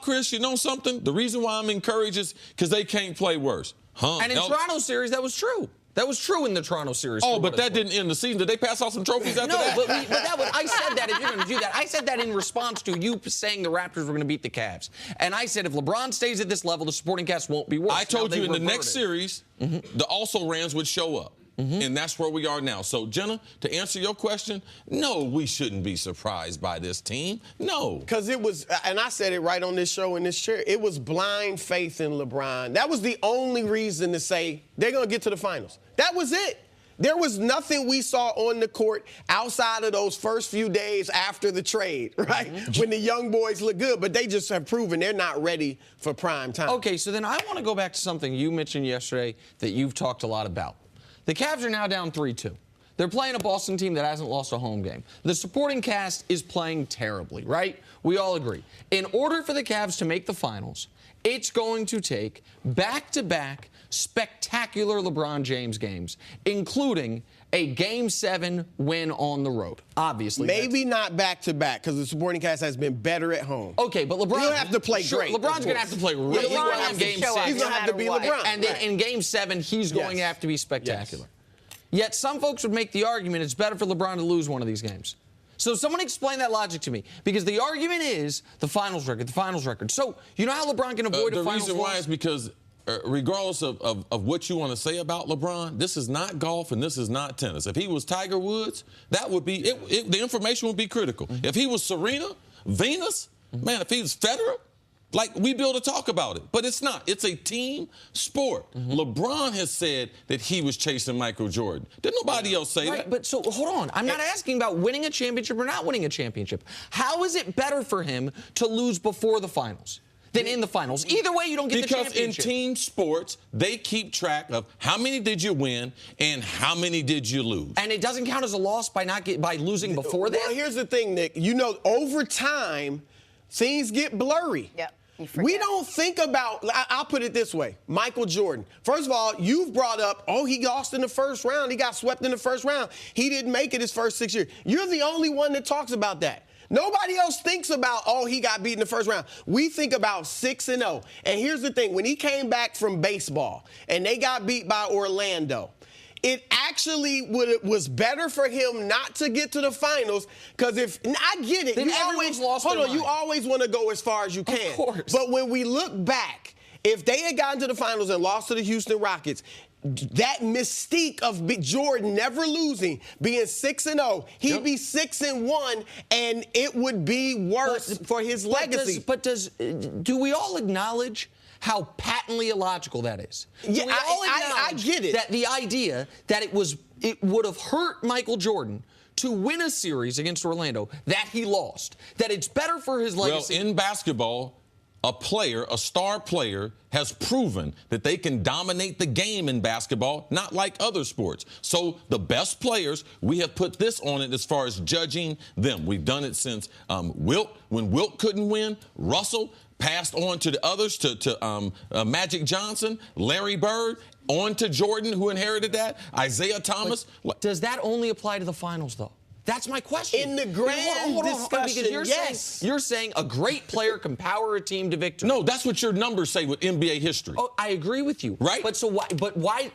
Kris, you know something? The reason why I'm encouraged is because they can't play worse. And in Toronto series, that was true. That was true in the Toronto series. Oh, but that didn't end the season. Did they pass off some trophies after that? No, but I said that if you're going to do that. I said that in response to you saying the Raptors were going to beat the Cavs. And I said if LeBron stays at this level, the supporting cast won't be worse. I told you in the next series, the also-rans would show up. And that's where we are now. So, Jenna, to answer your question, no, we shouldn't be surprised by this team. No. Because it was, and I said it right on this show in this chair, it was blind faith in LeBron. That was the only reason to say they're going to get to the finals. That was it. There was nothing we saw on the court outside of those first few days after the trade, right? When the young boys look good, but they just have proven they're not ready for prime time. Okay, so then I want to go back to something you mentioned yesterday that you've talked a lot about. The Cavs are now down 3-2. They're playing a Boston team that hasn't lost a home game. The supporting cast is playing terribly, right? We all agree. In order for the Cavs to make the finals, it's going to take back-to-back spectacular LeBron James games, including a Game 7 win on the road. Obviously. Maybe not back-to-back, because the supporting cast has been better at home. Okay, but LeBron... He'll have to play great. LeBron's going to have to play really well in Game 6. He's going to have to be LeBron. And then in Game 7, he's going to have to be spectacular. Yet some folks would make the argument it's better for LeBron to lose one of these games. So someone explain that logic to me. Because the argument is the finals record. So you know how LeBron can avoid a finals loss? The reason why is because regardless of what you want to say about LeBron, this is not golf and this is not tennis. If he was Tiger Woods, that would be the information would be critical. If he was Serena, Venus, man, if he was Federer, Like, we be able to talk about it, but it's not. It's a team sport. LeBron has said that he was chasing Michael Jordan. Did nobody else say that? But so, hold on. I'm not asking about winning a championship or not winning a championship. How is it better for him to lose before the finals than in the finals? Either way, you don't get the championship. Because in team sports, they keep track of how many did you win and how many did you lose. And it doesn't count as a loss by losing before that? Well, here's the thing, Nick. You know, over time, things get blurry. Yep. We don't think about, I'll put it this way, Michael Jordan. First of all, you've brought up, he lost in the first round. He got swept in the first round. He didn't make it his first 6 years. You're the only one that talks about that. Nobody else thinks about, he got beat in the first round. We think about 6-0. And here's the thing. When he came back from baseball and they got beat by Orlando, it actually was better for him not to get to the finals, because I get it. Then You everyone's lost hold their on, you mind. always want to go as far as you can. Of course. But when we look back, if they had gotten to the finals and lost to the Houston Rockets, that mystique of Jordan never losing, being 6-0, he'd be 6-1, and it would be worse for his legacy. Do we all acknowledge how patently illogical that is? Yeah, Do we all I acknowledge get it. that the idea that it would have hurt Michael Jordan to win a series against Orlando that he lost, that it's better for his legacy? Well, in basketball, a star player, has proven that they can dominate the game in basketball, not like other sports. So the best players, we have put this on it as far as judging them. We've done it since Wilt. When Wilt couldn't win, Russell passed on to the others, to Magic Johnson, Larry Bird, on to Jordan, who inherited that, Isaiah Thomas. Does that only apply to the finals, though? That's my question. In the grand discussion, because you're saying a great player can power a team to victory. No, that's what your numbers say with NBA history. Oh, I agree with you. Right? But why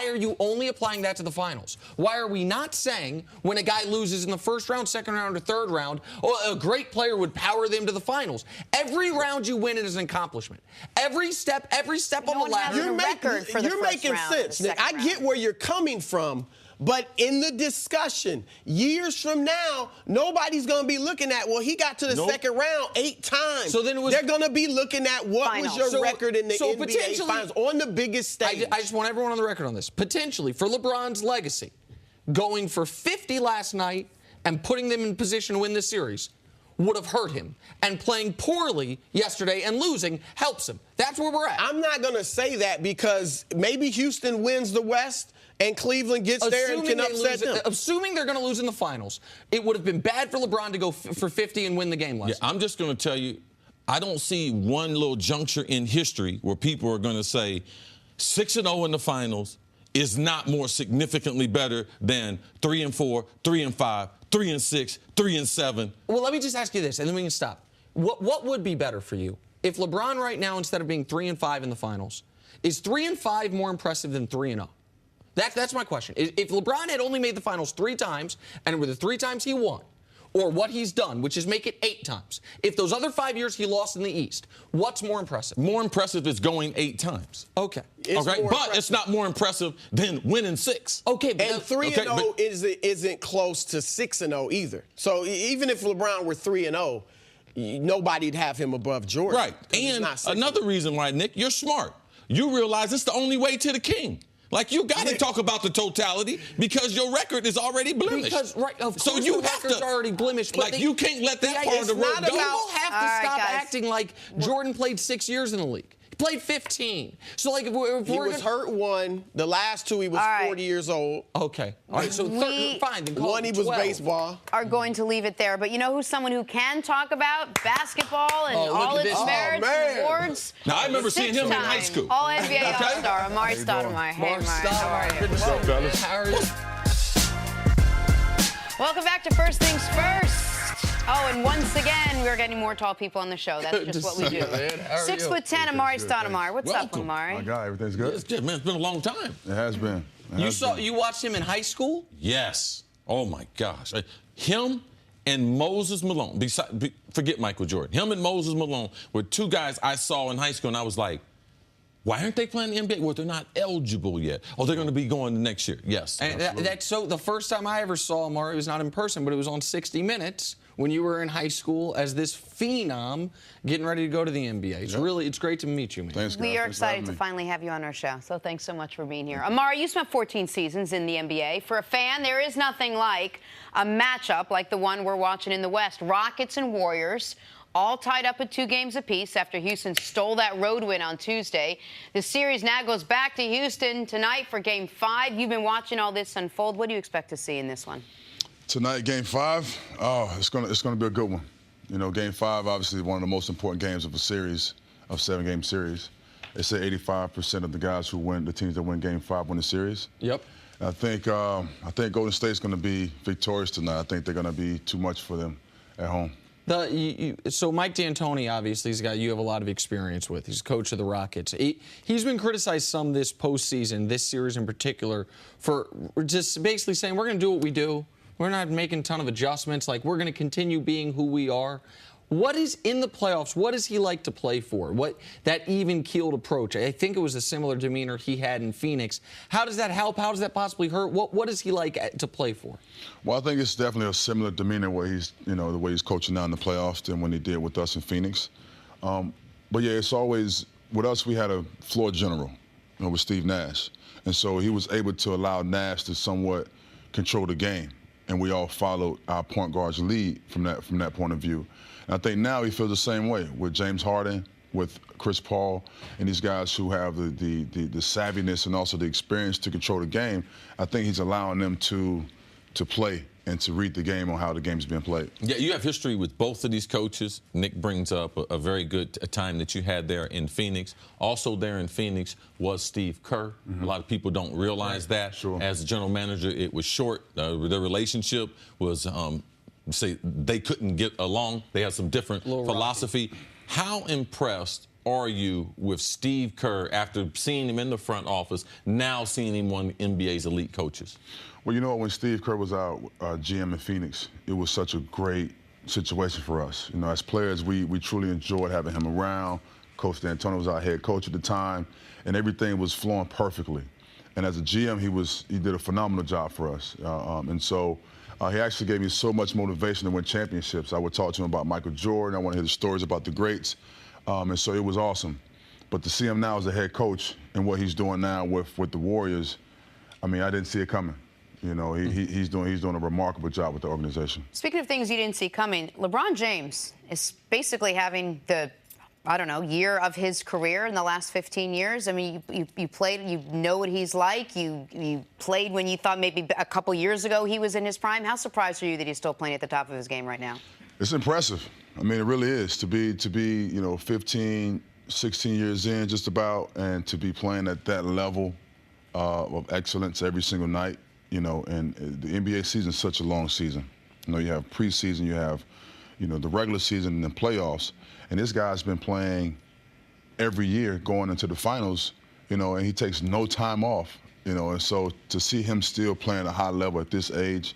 are you only applying that to the finals? Why are we not saying when a guy loses in the first round, second round, or third round, a great player would power them to the finals? Every round you win is an accomplishment. Every step on the ladder. You're making sense, Nick. I get where you're coming from. But in the discussion, years from now, nobody's going to be looking at, he got to the second round 8 times. So then they're going to be looking at what was your record in the NBA Finals on the biggest stage. I just want everyone on the record on this. Potentially, for LeBron's legacy, going for 50 last night and putting them in position to win this series would have hurt him. And playing poorly yesterday and losing helps him. That's where we're at. I'm not going to say that, because maybe Houston wins the West and Cleveland gets there and can upset them. Assuming they're going to lose in the finals, it would have been bad for LeBron to go for 50 and win the game last night. I'm just going to tell you, I don't see one little juncture in history where people are going to say 6-0 in the finals is not more significantly better than 3-4, 3-5, 3-6, 3-7. Well, let me just ask you this, and then we can stop. What would be better for you if LeBron right now, instead of being 3-5 in the finals, is 3-5 more impressive than 3-0? That's my question. If LeBron had only made the finals 3 times, and it were the 3 times he won, or what he's done, which is make it 8 times, if those other 5 years he lost in the East, what's more impressive? More impressive is going 8 times. Okay. But it's not more impressive than winning 6. Okay. And 3-0 isn't close to 6-0 either. So even if LeBron were 3-0, nobody'd have him above Jordan. Right. And another reason why, Nick, you're smart. You realize it's the only way to the king. Like, you got to talk about the totality, because your record is already blemished. So you have to already blemished. But you can't let that part of the road go. People have to stop acting like Jordan played 6 years in the league. He played 15. So, like, if he was hurt 1. The last 2, he was 40 years old. Okay. All right. So fine. Then call 1, he was 12. baseball. Are going to leave it there. But you know who's someone who can talk about basketball and all its merits and awards? Now, I remember seeing him in high school. All NBA All-Star Amar'e Stoudemire. Hey, Amar'e. How are you? What's up, fellas? How are you? Welcome back to First Things First. Oh, and once again, we're getting more tall people on the show. That's just what we do. 6'10", Amar'e Stoudemire. What's up, Amar'e? My guy, everything's good? It's good, man. It's been a long time. It has been. You watched him in high school? Yes. Oh, my gosh. Him and Moses Malone. Forget Michael Jordan. Him and Moses Malone were 2 guys I saw in high school, and I was like, why aren't they playing the NBA? Well, they're not eligible yet. Oh, they're going to be going the next year. Yes. And that's so the first time I ever saw Amar'e, it was not in person, but it was on 60 Minutes when you were in high school as this phenom getting ready to go to the NBA. It's great to meet you, man. Thanks, guys. We are Thanks for having excited to me. finally have you on our show. So thanks so much for being here. Amar'e, you spent 14 seasons in the NBA. For a fan, there is nothing like a matchup like the one we're watching in the West. Rockets and Warriors, all tied up at 2 games apiece after Houston stole that road win on Tuesday. The series now goes back to Houston tonight for Game 5. You've been watching all this unfold. What do you expect to see in this one? Tonight, Game 5. Oh, it's gonna be a good one. You know, Game 5 obviously one of the most important games of a series, of 7-game series. They say 85% of the guys who win, the teams that win Game 5 win the series. Yep. I think Golden State's going to be victorious tonight. I think they're going to be too much for them at home. So Mike D'Antoni, obviously, is a guy you have a lot of experience with. He's coach of the Rockets. He's been criticized some this postseason, this series in particular, for just basically saying we're going to do what we do. We're not making a ton of adjustments. Like, we're going to continue being who we are. What is in the playoffs? What does he like to play for? What that even-keeled approach? I think it was a similar demeanor he had in Phoenix. How does that help? How does that possibly hurt? What does he like to play for? Well, I think it's definitely a similar demeanor where he's, the way he's coaching now in the playoffs than when he did with us in Phoenix. But yeah, it's always with us. We had a floor general, with Steve Nash, and so he was able to allow Nash to somewhat control the game, and we all followed our point guard's lead from that point of view. I think now he feels the same way with James Harden, with Chris Paul, and these guys who have the savviness and also the experience to control the game. I think he's allowing them to play and to read the game on how the game's being played. Yeah, you have history with both of these coaches. Nick brings up a very good time that you had there in Phoenix. Also there in Phoenix was Steve Kerr. A lot of people don't realize that. Sure. As a general manager, it was short. Their relationship was say they couldn't get along. They had some different philosophy. How impressed are you with Steve Kerr after seeing him in the front office, now seeing him one of the NBA's elite coaches? Well, when Steve Kerr was our GM in Phoenix, it was such a great situation for us. As players, we truly enjoyed having him around. Coach D'Antoni was our head coach at the time, and everything was flowing perfectly. And as a GM, he did a phenomenal job for us. And so he actually gave me so much motivation to win championships. I would talk to him about Michael Jordan. I want to hear the stories about the greats. And so it was awesome. But to see him now as a head coach and what he's doing now with the Warriors, I didn't see it coming. He's doing a remarkable job with the organization. Speaking of things you didn't see coming, LeBron James is basically having the, year of his career in the last 15 years. You played, you know what he's like. You played when you thought maybe a couple years ago he was in his prime. How surprised are you that he's still playing at the top of his game right now? It's impressive. It really is to be 15, 16 years in just about, and to be playing at that level of excellence every single night. And the NBA season is such a long season. You have preseason, you have, the regular season and then playoffs. And this guy's been playing every year going into the finals, and he takes no time off, And so to see him still playing at a high level at this age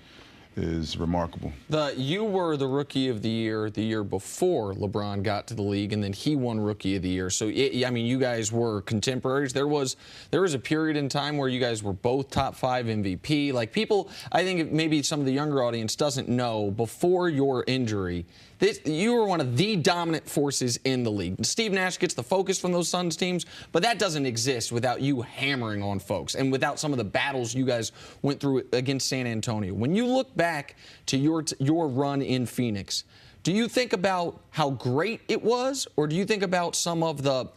is remarkable. You were the Rookie of the year before LeBron got to the league, and then he won Rookie of the Year. So, you guys were contemporaries. There was a period in time where you guys were both top 5 MVP. Like, people, I think maybe some of the younger audience doesn't know, before your injury, you were one of the dominant forces in the league. Steve Nash gets the focus from those Suns teams, but that doesn't exist without you hammering on folks and without some of the battles you guys went through against San Antonio. When you look back to your run in Phoenix, do you think about how great it was, or do you think about some of the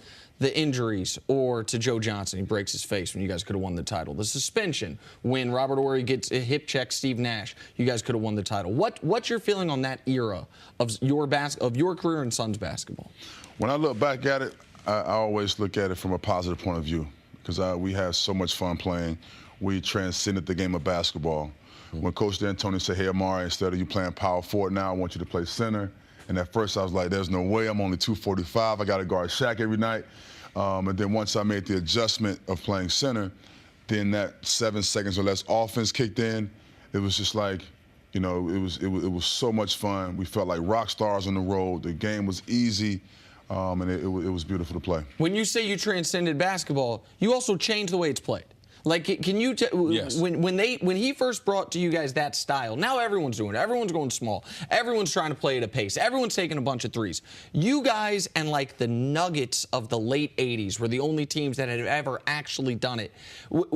injuries, or to Joe Johnson, he breaks his face when you guys could have won the title, the suspension when Robert Horry gets a hip check Steve Nash, you guys could have won the title? What's your feeling on that era of your career in Suns basketball? When I look back at it, I always look at it from a positive point of view, because we had so much fun playing. We transcended the game of basketball. When Coach D'Antoni said, "Hey, Amar'e, instead of you playing power forward now, I want you to play center." And at first I was like, there's no way, I'm only 245, I got to guard Shaq every night. And then once I made the adjustment of playing center, then that 7 seconds or less offense kicked in. It was just like, it was so much fun. We felt like rock stars on the road. The game was easy, and it was beautiful to play. When you say you transcended basketball, you also changed the way it's played. Like, can you Yes. when he first brought to you guys that style? Now everyone's doing it. Everyone's going small. Everyone's trying to play at a pace. Everyone's taking a bunch of threes. You guys and like the Nuggets of the late '80s were the only teams that had ever actually done it.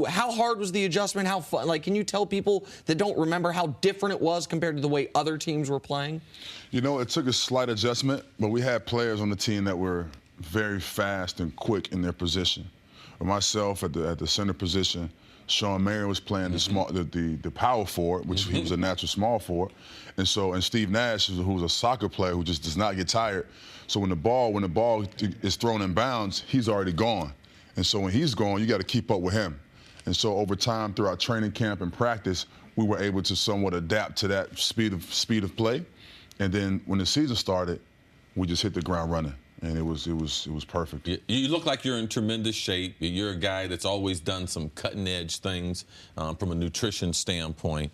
How hard was the adjustment? How fun? Like, can you tell people that don't remember how different it was compared to the way other teams were playing? You know, it took a slight adjustment, but we had players on the team that were very fast and quick in their position. For myself at the center position, Sean Marion was playing the power forward, which he was a natural small forward, and Steve Nash, who's a soccer player who just does not get tired. So when the ball is thrown in bounds, he's already gone, and so when he's gone, you got to keep up with him. And so over time, throughout training camp and practice, we were able to somewhat adapt to that speed of play, and then when the season started, we just hit the ground running. And it was perfect. You look like you're in tremendous shape. You're a guy that's always done some cutting-edge things from a nutrition standpoint.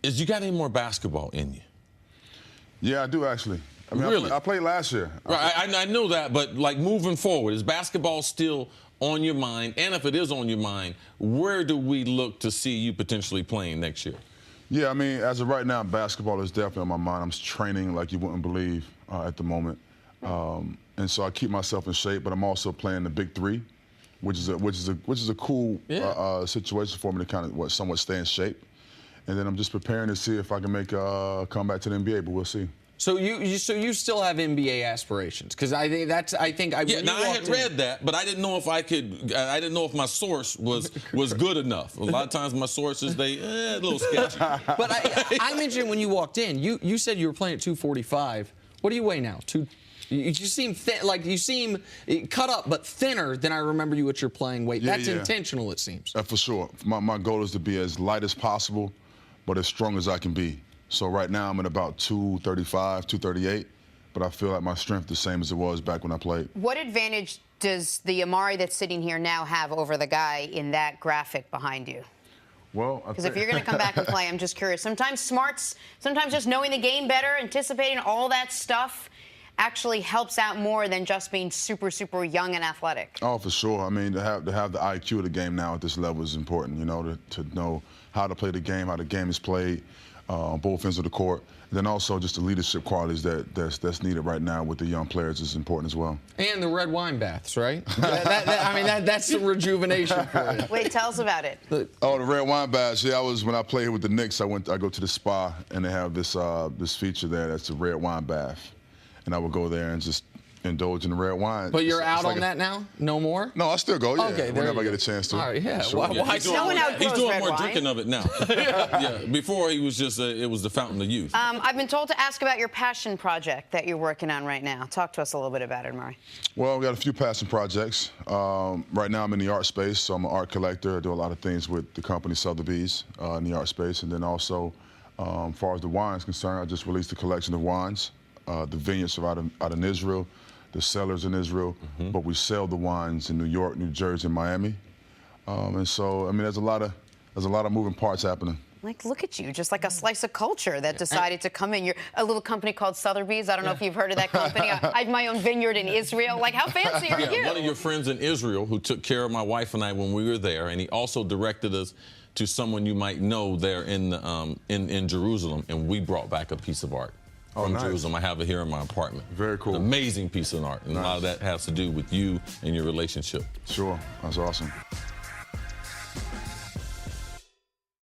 You got any more basketball in you? Yeah, I do actually. I mean, Really? I played last year. Right, I know that, but like moving forward, is basketball still on your mind? And if it is on your mind, where do we look to see you potentially playing next year? Yeah, I mean, as of right now, basketball is definitely on my mind. I'm training like you wouldn't believe at the moment, and so I keep myself in shape. But I'm also playing the Big Three, which is a cool situation for me to kind of somewhat stay in shape. And then I'm just preparing to see if I can make a comeback to the NBA, but we'll see. So you still have NBA aspirations? Because I think Yeah, now I had read that, but I didn't know if I could. I didn't know if my source was good enough. A lot of times my sources a little sketchy. But I mentioned when you walked in, you said you were playing at 245. What do you weigh now? You seem thin, like you seem cut up, but thinner than I remember you at your playing weight. That's intentional, it seems. For sure. My goal is to be as light as possible, but as strong as I can be. So right now I'm at about 235, 238, but I feel like my strength the same as it was back when I played. What advantage does the Amar'e that's sitting here now have over the guy in that graphic behind you? Well, because if you're going to come back and play, I'm just curious. Sometimes smarts, sometimes just knowing the game better, anticipating all that stuff actually helps out more than just being super, super young and athletic. Oh, for sure. I mean, to have the IQ of the game now at this level is important, you know, to know how to play the game, how the game is played on both ends of the court. And then also just the leadership qualities that's needed right now with the young players is important as well. And the red wine baths, right? That's the rejuvenation for you. Wait, tell us about it. Oh, the red wine baths. Yeah, when I played with the Knicks, I go to the spa and they have this feature there that's the red wine bath. And I would go there and just indulge in the red wine. But you're out on that now? No more? No, I still go, yeah. Okay, whenever I get a chance to. All right, yeah. Sure. Why he's doing more drinking of it now. Yeah, before he was just, it was the fountain of youth. I've been told to ask about your passion project that you're working on right now. Talk to us a little bit about it, Amar'e. Well, we got a few passion projects. Right now I'm in the art space, so I'm an art collector. I do a lot of things with the company Sotheby's in the art space. And then also, as far as the wine is concerned, I just released a collection of wines. The vineyards are out in Israel, the cellars in Israel, but we sell the wines in New York, New Jersey, and Miami. And so, I mean, there's a lot of moving parts happening. Like, look at you, just like a slice of culture that decided to come in. You're a little company called Sotheby's. I don't know if you've heard of that company. I have my own vineyard in Israel. Like, how fancy are you? One of your friends in Israel who took care of my wife and I when we were there, and he also directed us to someone you might know there in Jerusalem, and we brought back a piece of art. From Jerusalem. I have it here in my apartment. Very cool. An amazing piece of art. And a lot of that has to do with you and your relationship. Sure. That's awesome.